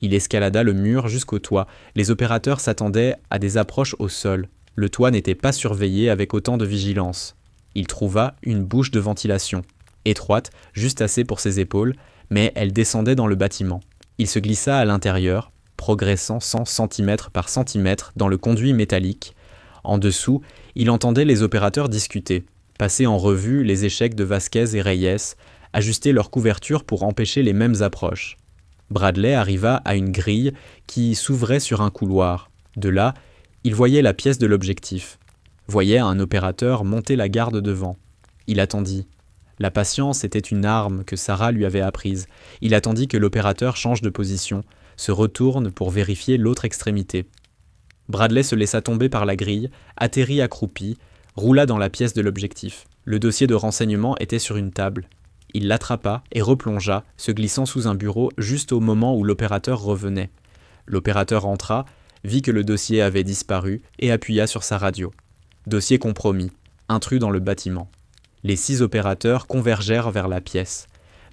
Il escalada le mur jusqu'au toit. Les opérateurs s'attendaient à des approches au sol. Le toit n'était pas surveillé avec autant de vigilance. Il trouva une bouche de ventilation, étroite, juste assez pour ses épaules, mais elle descendait dans le bâtiment. Il se glissa à l'intérieur, progressant 100 cm par centimètre dans le conduit métallique. En dessous, il entendait les opérateurs discuter, passer en revue les échecs de Vasquez et Reyes, ajuster leur couverture pour empêcher les mêmes approches. Bradley arriva à une grille qui s'ouvrait sur un couloir. De là, il voyait la pièce de l'objectif. Voyait un opérateur monter la garde devant. Il attendit. La patience était une arme que Sarah lui avait apprise. Il attendit que l'opérateur change de position, se retourne pour vérifier l'autre extrémité. Bradley se laissa tomber par la grille, atterrit accroupi, roula dans la pièce de l'objectif. Le dossier de renseignement était sur une table. Il l'attrapa et replongea, se glissant sous un bureau juste au moment où l'opérateur revenait. L'opérateur entra, vit que le dossier avait disparu et appuya sur sa radio. Dossier compromis, intrus dans le bâtiment. Les 6 opérateurs convergèrent vers la pièce.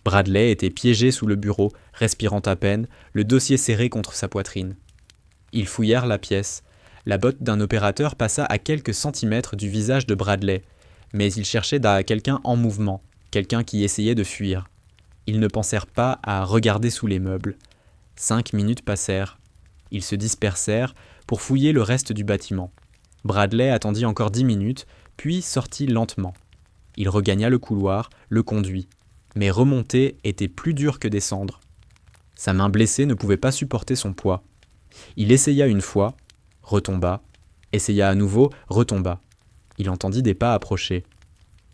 Bradley était piégé sous le bureau, respirant à peine, le dossier serré contre sa poitrine. Ils fouillèrent la pièce. La botte d'un opérateur passa à quelques centimètres du visage de Bradley, mais ils cherchaient quelqu'un en mouvement, quelqu'un qui essayait de fuir. Ils ne pensèrent pas à regarder sous les meubles. 5 minutes passèrent. Ils se dispersèrent pour fouiller le reste du bâtiment. Bradley attendit encore 10 minutes, puis sortit lentement. Il regagna le couloir, le conduit. Mais remonter était plus dur que descendre. Sa main blessée ne pouvait pas supporter son poids. Il essaya une fois, retomba, essaya à nouveau, retomba. Il entendit des pas approcher.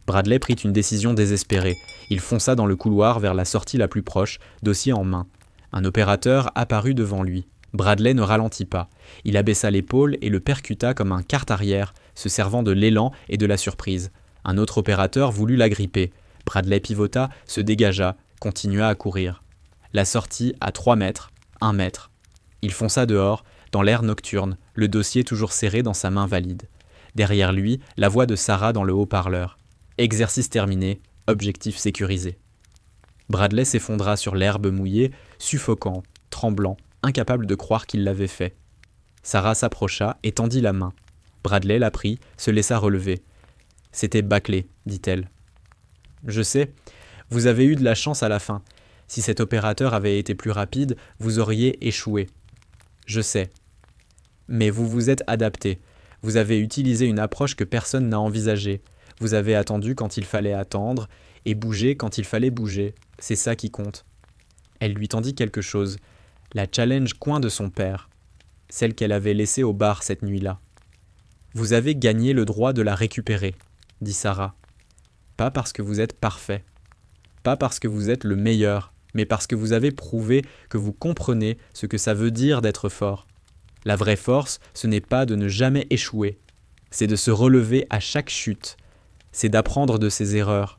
Bradley prit une décision désespérée. Il fonça dans le couloir vers la sortie la plus proche, dossier en main. Un opérateur apparut devant lui. Bradley ne ralentit pas. Il abaissa l'épaule et le percuta comme un quart arrière, se servant de l'élan et de la surprise. Un autre opérateur voulut l'agripper. Bradley pivota, se dégagea, continua à courir. La sortie à 3 mètres, 1 mètre. Il fonça dehors, dans l'air nocturne, le dossier toujours serré dans sa main valide. Derrière lui, la voix de Sarah dans le haut-parleur. Exercice terminé, objectif sécurisé. Bradley s'effondra sur l'herbe mouillée, suffocant, tremblant, incapable de croire qu'il l'avait fait. Sarah s'approcha et tendit la main. Bradley la prit, se laissa relever. « C'était bâclé », dit-elle. « Je sais, vous avez eu de la chance à la fin. Si cet opérateur avait été plus rapide, vous auriez échoué. Je sais. Mais vous vous êtes adapté. Vous avez utilisé une approche que personne n'a envisagée. Vous avez attendu quand il fallait attendre et bougé quand il fallait bouger. C'est ça qui compte. » Elle lui tendit quelque chose. La challenge coin de son père. Celle qu'elle avait laissée au bar cette nuit-là. « Vous avez gagné le droit de la récupérer, » dit Sarah. « Pas parce que vous êtes parfait. Pas parce que vous êtes le meilleur, mais parce que vous avez prouvé que vous comprenez ce que ça veut dire d'être fort. La vraie force, ce n'est pas de ne jamais échouer. C'est de se relever à chaque chute. C'est d'apprendre de ses erreurs.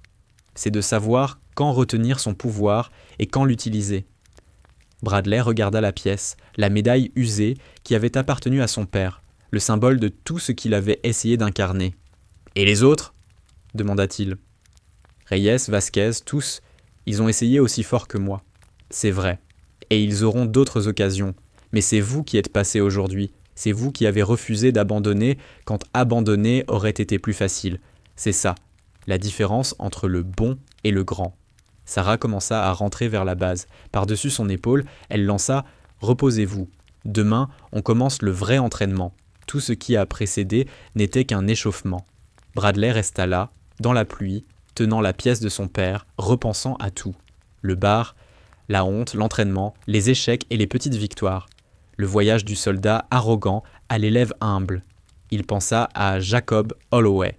C'est de savoir quand retenir son pouvoir et quand l'utiliser. » Bradley regarda la pièce, la médaille usée qui avait appartenu à son père, le symbole de tout ce qu'il avait essayé d'incarner. « Et les autres ?» demanda-t-il. Reyes, Vasquez, tous, ils ont essayé aussi fort que moi. C'est vrai. Et ils auront d'autres occasions. Mais c'est vous qui êtes passé aujourd'hui. C'est vous qui avez refusé d'abandonner quand abandonner aurait été plus facile. C'est ça, la différence entre le bon et le grand. Sarah commença à rentrer vers la base. Par-dessus son épaule, elle lança « Reposez-vous. Demain, on commence le vrai entraînement. » Tout ce qui a précédé n'était qu'un échauffement. Bradley resta là, dans la pluie, tenant la pièce de son père, repensant à tout. Le bar, la honte, l'entraînement, les échecs et les petites victoires. Le voyage du soldat arrogant à l'élève humble. Il pensa à Jacob Holloway,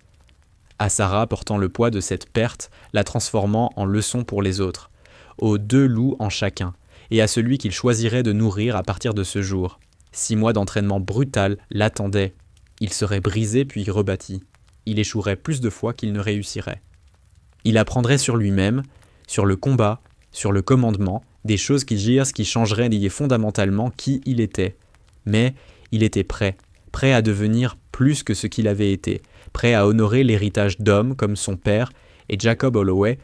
à Sarah portant le poids de cette perte, la transformant en leçon pour les autres, aux 2 loups en chacun, et à celui qu'il choisirait de nourrir à partir de ce jour. 6 mois d'entraînement brutal l'attendaient. Il serait brisé puis rebâti. Il échouerait plus de fois qu'il ne réussirait. Il apprendrait sur lui-même, sur le combat, sur le commandement, des choses qui changeraient fondamentalement qui il était. Mais il était prêt à devenir plus que ce qu'il avait été, prêt à honorer l'héritage d'hommes comme son père et Jacob Holloway,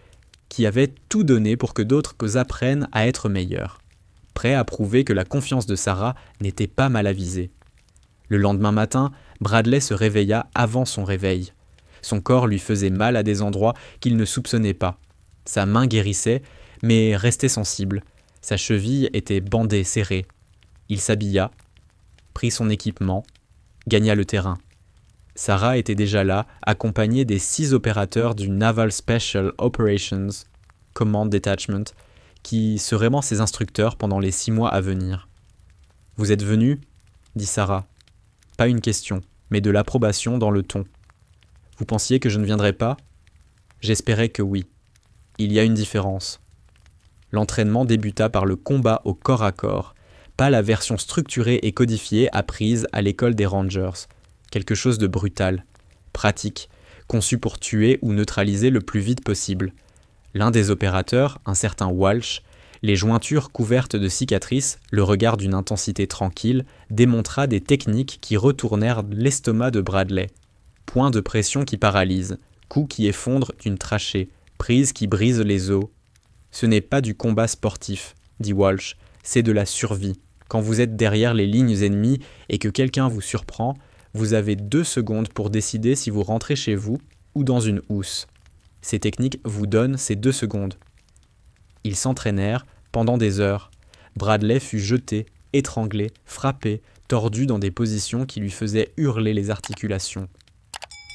qui avait tout donné pour que d'autres apprennent à être meilleurs. Prêt à prouver que la confiance de Sarah n'était pas mal avisée. Le lendemain matin, Bradley se réveilla avant son réveil. Son corps lui faisait mal à des endroits qu'il ne soupçonnait pas. Sa main guérissait, mais restait sensible. Sa cheville était bandée, serrée. Il s'habilla, prit son équipement, gagna le terrain. Sarah était déjà là, accompagnée des 6 opérateurs du Naval Special Operations Command Detachment, qui seraient ses instructeurs pendant les 6 mois à venir. « Vous êtes venus ?» dit Sarah. Pas une question, mais de l'approbation dans le ton. « Vous pensiez que je ne viendrais pas ?» J'espérais que oui. Il y a une différence. L'entraînement débuta par le combat au corps à corps, pas la version structurée et codifiée apprise à l'école des Rangers. Quelque chose de brutal, pratique, conçu pour tuer ou neutraliser le plus vite possible. L'un des opérateurs, un certain Walsh, Les jointures couvertes de cicatrices, le regard d'une intensité tranquille, démontra des techniques qui retournèrent l'estomac de Bradley. Point de pression qui paralyse, coup qui effondre d'une trachée, prise qui brise les os. Ce n'est pas du combat sportif, dit Walsh, c'est de la survie. Quand vous êtes derrière les lignes ennemies et que quelqu'un vous surprend, vous avez 2 secondes pour décider si vous rentrez chez vous ou dans une housse. Ces techniques vous donnent ces 2 secondes. Ils s'entraînèrent pendant des heures. Bradley fut jeté, étranglé, frappé, tordu dans des positions qui lui faisaient hurler les articulations.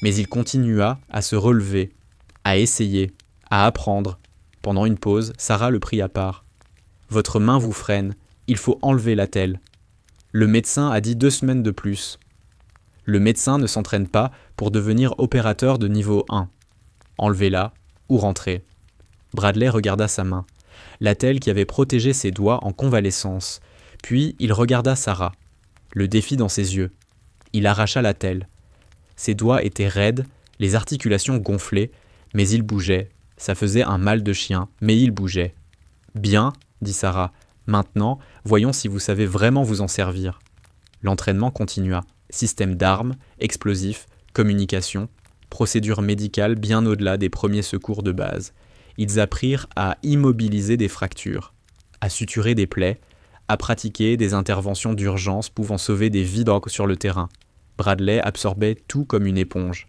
Mais il continua à se relever, à essayer, à apprendre. Pendant une pause, Sarah le prit à part. « Votre main vous freine, il faut enlever l'attelle. Le médecin a dit 2 semaines de plus. Le médecin ne s'entraîne pas pour devenir opérateur de niveau 1. Enlevez-la ou rentrez. » Bradley regarda sa main, l'attelle qui avait protégé ses doigts en convalescence. Puis il regarda Sarah, le défi dans ses yeux. Il arracha l'attelle. Ses doigts étaient raides, les articulations gonflées, mais il bougeait. Ça faisait un mal de chien, mais il bougeait. « Bien, » dit Sarah. « Maintenant, voyons si vous savez vraiment vous en servir. » L'entraînement continua. Système d'armes, explosifs, communication, procédures médicales bien au-delà des premiers secours de base. Ils apprirent à immobiliser des fractures, à suturer des plaies, à pratiquer des interventions d'urgence pouvant sauver des vies sur le terrain. Bradley absorbait tout comme une éponge.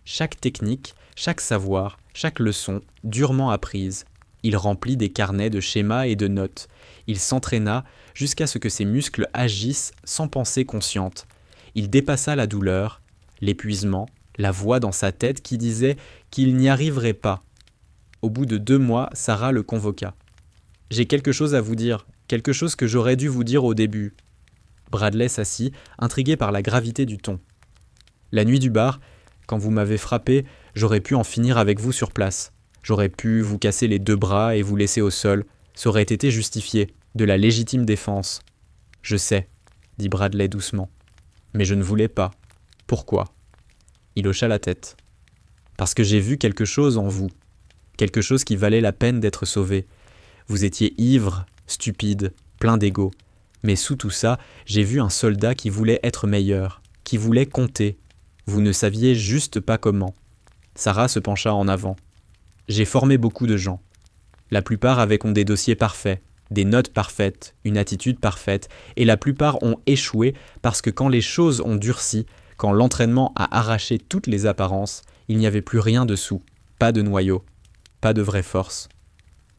Chaque technique, chaque savoir, chaque leçon, durement apprise. Il remplit des carnets de schémas et de notes. Il s'entraîna jusqu'à ce que ses muscles agissent sans pensée consciente. Il dépassa la douleur, l'épuisement, la voix dans sa tête qui disait qu'il n'y arriverait pas. Au bout de 2 mois, Sarah le convoqua. « J'ai quelque chose à vous dire, quelque chose que j'aurais dû vous dire au début. » Bradley s'assit, intrigué par la gravité du ton. « La nuit du bar, quand vous m'avez frappé, j'aurais pu en finir avec vous sur place. J'aurais pu vous casser les 2 bras et vous laisser au sol. Ça aurait été justifié, de la légitime défense. »« Je sais, » dit Bradley doucement. « Mais je ne voulais pas. Pourquoi ?» Il hocha la tête. « Parce que j'ai vu quelque chose en vous. Quelque chose qui valait la peine d'être sauvé. Vous étiez ivre, stupide, plein d'ego. Mais sous tout ça, j'ai vu un soldat qui voulait être meilleur, qui voulait compter. Vous ne saviez juste pas comment. » Sarah se pencha en avant. « J'ai formé beaucoup de gens. La plupart avaient des dossiers parfaits, des notes parfaites, une attitude parfaite, et la plupart ont échoué parce que quand les choses ont durci, quand l'entraînement a arraché toutes les apparences, il n'y avait plus rien dessous, pas de noyau, pas de vraie force. »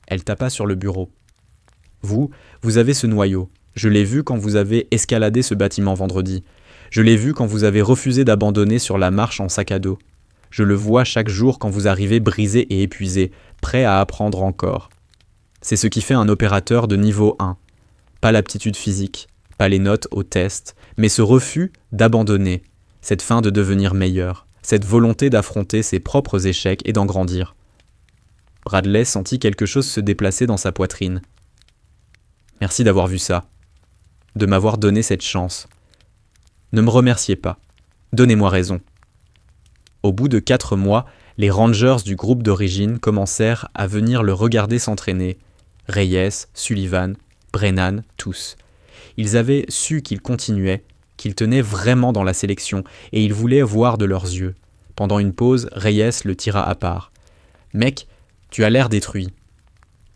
Elle tapa sur le bureau. « Vous avez ce noyau. Je l'ai vu quand vous avez escaladé ce bâtiment vendredi. Je l'ai vu quand vous avez refusé d'abandonner sur la marche en sac à dos. Je le vois chaque jour quand vous arrivez brisé et épuisé, prêt à apprendre encore. C'est ce qui fait un opérateur de niveau 1. Pas l'aptitude physique, pas les notes au test, mais ce refus d'abandonner, cette fin de devenir meilleur, cette volonté d'affronter ses propres échecs et d'en grandir. » Bradley sentit quelque chose se déplacer dans sa poitrine. « Merci d'avoir vu ça, de m'avoir donné cette chance. Ne me remerciez pas, donnez-moi raison. » Au bout de 4 mois, les Rangers du groupe d'origine commencèrent à venir le regarder s'entraîner. Reyes, Sullivan, Brennan, tous. Ils avaient su qu'il continuait, qu'il tenait vraiment dans la sélection, et ils voulaient voir de leurs yeux. Pendant une pause, Reyes le tira à part. « Mec, tu as l'air détruit. »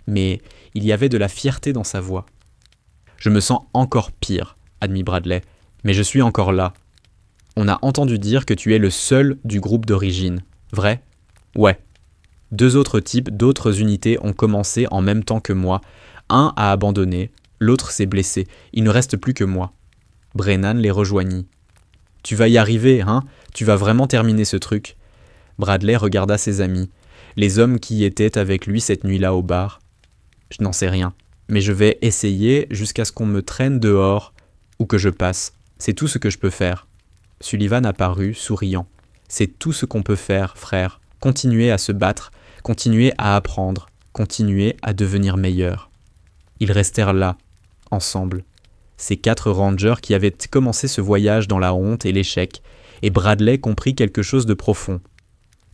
Mais il y avait de la fierté dans sa voix. « Je me sens encore pire, » admit Bradley, « mais je suis encore là. On a entendu dire que tu es le seul du groupe d'origine. Vrai ? Ouais. 2 autres types d'autres unités ont commencé en même temps que moi. Un a abandonné, l'autre s'est blessé. Il ne reste plus que moi. » Brennan les rejoignit. « Tu vas y arriver, hein ? Tu vas vraiment terminer ce truc ?» Bradley regarda ses amis, les hommes qui étaient avec lui cette nuit-là au bar. « Je n'en sais rien, mais je vais essayer jusqu'à ce qu'on me traîne dehors ou que je passe. C'est tout ce que je peux faire. » Sullivan apparut, souriant. « C'est tout ce qu'on peut faire, frère. Continuer à se battre, continuer à apprendre, continuer à devenir meilleur. » Ils restèrent là, ensemble. Ces 4 rangers qui avaient commencé ce voyage dans la honte et l'échec, et Bradley comprit quelque chose de profond.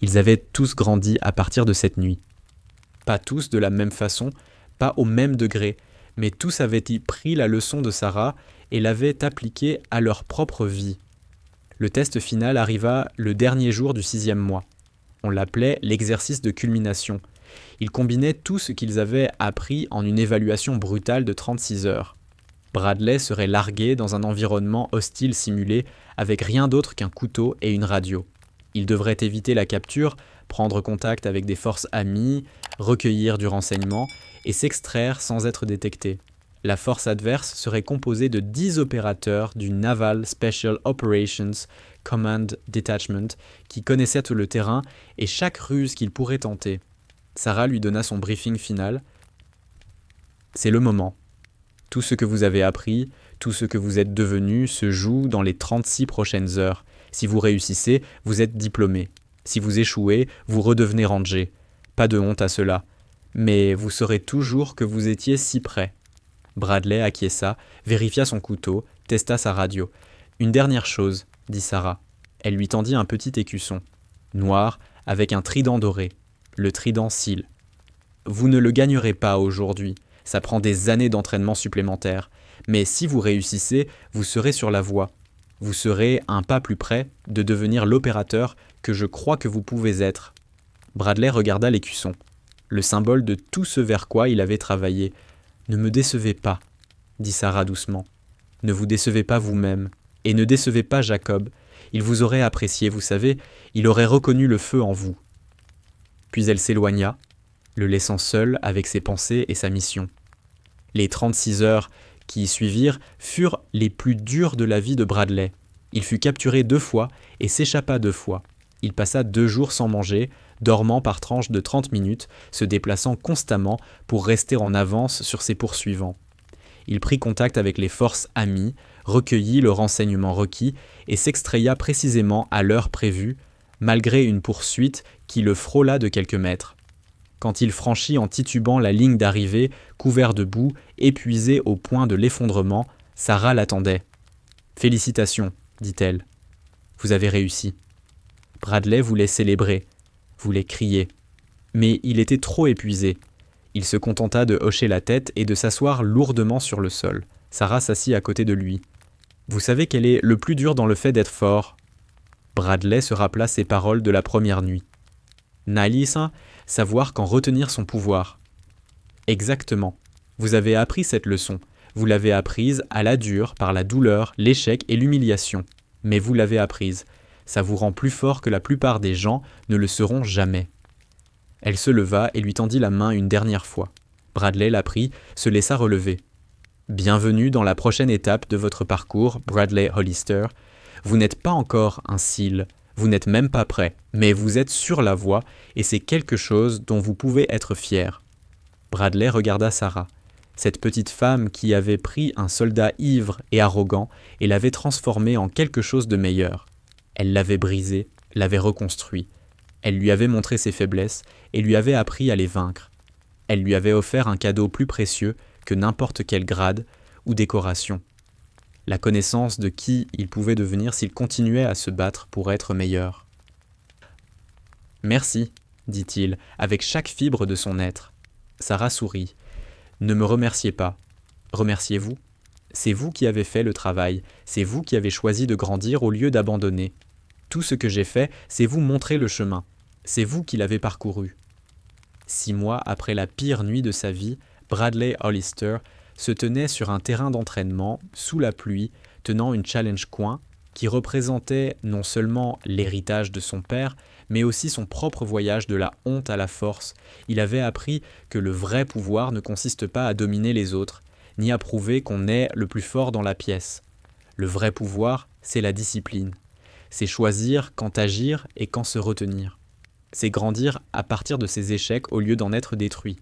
Ils avaient tous grandi à partir de cette nuit. Pas tous de la même façon, pas au même degré, mais tous avaient pris la leçon de Sarah et l'avaient appliquée à leur propre vie. Le test final arriva le dernier jour du 6e mois. On l'appelait l'exercice de culmination. Il combinait tout ce qu'ils avaient appris en une évaluation brutale de 36 heures. Bradley serait largué dans un environnement hostile simulé avec rien d'autre qu'un couteau et une radio. Il devrait éviter la capture, prendre contact avec des forces amies, recueillir du renseignement et s'extraire sans être détecté. La force adverse serait composée de 10 opérateurs du Naval Special Operations Command Detachment qui connaissaient tout le terrain et chaque ruse qu'ils pourraient tenter. Sarah lui donna son briefing final. « C'est le moment. Tout ce que vous avez appris, tout ce que vous êtes devenu se joue dans les 36 prochaines heures. Si vous réussissez, vous êtes diplômé. Si vous échouez, vous redevenez ranger. Pas de honte à cela. Mais vous saurez toujours que vous étiez si près. » Bradley acquiesça, vérifia son couteau, testa sa radio. « Une dernière chose, » dit Sarah. Elle lui tendit un petit écusson, noir, avec un trident doré. Le trident Seal. « Vous ne le gagnerez pas aujourd'hui. Ça prend des années d'entraînement supplémentaires. Mais si vous réussissez, vous serez sur la voie. Vous serez un pas plus près de devenir l'opérateur que je crois que vous pouvez être. » Bradley regarda l'écusson, le symbole de tout ce vers quoi il avait travaillé. « Ne me décevez pas, » dit Sarah doucement. « Ne vous décevez pas vous-même, et ne décevez pas Jacob. Il vous aurait apprécié, vous savez, il aurait reconnu le feu en vous. » Puis elle s'éloigna, le laissant seul avec ses pensées et sa mission. Les 36 heures qui suivirent furent les plus dures de la vie de Bradley. Il fut capturé 2 fois et s'échappa 2 fois. Il passa 2 jours sans manger, dormant par tranches de 30 minutes, se déplaçant constamment pour rester en avance sur ses poursuivants. Il prit contact avec les forces amies, recueillit le renseignement requis et s'extraya précisément à l'heure prévue, malgré une poursuite qui le frôla de quelques mètres. Quand il franchit en titubant la ligne d'arrivée, couvert de boue, épuisé au point de l'effondrement, Sarah l'attendait. « Félicitations, dit-elle. Vous avez réussi. » Bradley voulait célébrer, voulait crier. Mais il était trop épuisé. Il se contenta de hocher la tête et de s'asseoir lourdement sur le sol. Sarah s'assit à côté de lui. « Vous savez quel est le plus dur dans le fait d'être fort ?» Bradley se rappela ses paroles de la première nuit. « Nalisa, savoir qu'en retenir son pouvoir. » Exactement. Vous avez appris cette leçon. Vous l'avez apprise à la dure par la douleur, l'échec et l'humiliation. Mais vous l'avez apprise. Ça vous rend plus fort que la plupart des gens ne le seront jamais. Elle se leva et lui tendit la main une dernière fois. Bradley la prit, se laissa relever. « Bienvenue dans la prochaine étape de votre parcours, Bradley Hollister. Vous n'êtes pas encore un SEAL, vous n'êtes même pas prêt, mais vous êtes sur la voie et c'est quelque chose dont vous pouvez être fier. » Bradley regarda Sarah, cette petite femme qui avait pris un soldat ivre et arrogant et l'avait transformé en quelque chose de meilleur. Elle l'avait brisé, l'avait reconstruit. Elle lui avait montré ses faiblesses et lui avait appris à les vaincre. Elle lui avait offert un cadeau plus précieux que n'importe quel grade ou décoration. La connaissance de qui il pouvait devenir s'il continuait à se battre pour être meilleur. « Merci, dit-il, avec chaque fibre de son être. » Sarah sourit. « Ne me remerciez pas. Remerciez-vous. C'est vous qui avez fait le travail, c'est vous qui avez choisi de grandir au lieu d'abandonner. Tout ce que j'ai fait, c'est vous montrer le chemin. C'est vous qui l'avez parcouru. » 6 mois après la pire nuit de sa vie, Bradley Hollister se tenait sur un terrain d'entraînement, sous la pluie, tenant une challenge coin qui représentait non seulement l'héritage de son père, mais aussi son propre voyage de la honte à la force. Il avait appris que le vrai pouvoir ne consiste pas à dominer les autres, ni à prouver qu'on est le plus fort dans la pièce. Le vrai pouvoir, c'est la discipline. C'est choisir quand agir et quand se retenir. C'est grandir à partir de ses échecs au lieu d'en être détruit.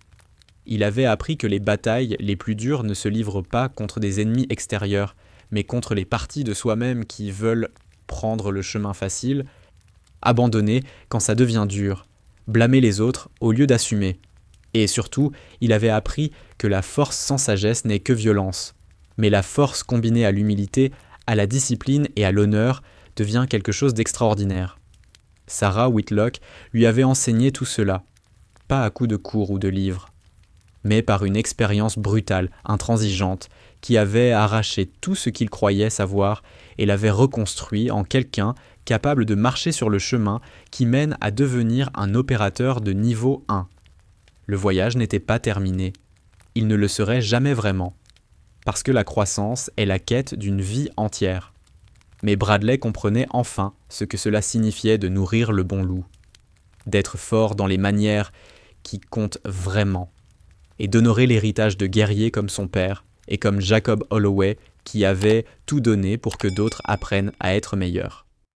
Il avait appris que les batailles les plus dures ne se livrent pas contre des ennemis extérieurs, mais contre les parties de soi-même qui veulent prendre le chemin facile, abandonner quand ça devient dur, blâmer les autres au lieu d'assumer. Et surtout, il avait appris que la force sans sagesse n'est que violence. Mais la force combinée à l'humilité, à la discipline et à l'honneur devient quelque chose d'extraordinaire. Sarah Whitlock lui avait enseigné tout cela, pas à coups de cours ou de livres. mais par une expérience brutale, intransigeante, qui avait arraché tout ce qu'il croyait savoir et l'avait reconstruit en quelqu'un capable de marcher sur le chemin qui mène à devenir un opérateur de niveau 1. Le voyage n'était pas terminé. Il ne le serait jamais vraiment. Parce que la croissance est la quête d'une vie entière. Mais Bradley comprenait enfin ce que cela signifiait de nourrir le bon loup, d'être fort dans les manières qui comptent vraiment, et d'honorer l'héritage de guerrier comme son père, et comme Jacob Holloway qui avait tout donné pour que d'autres apprennent à être meilleurs.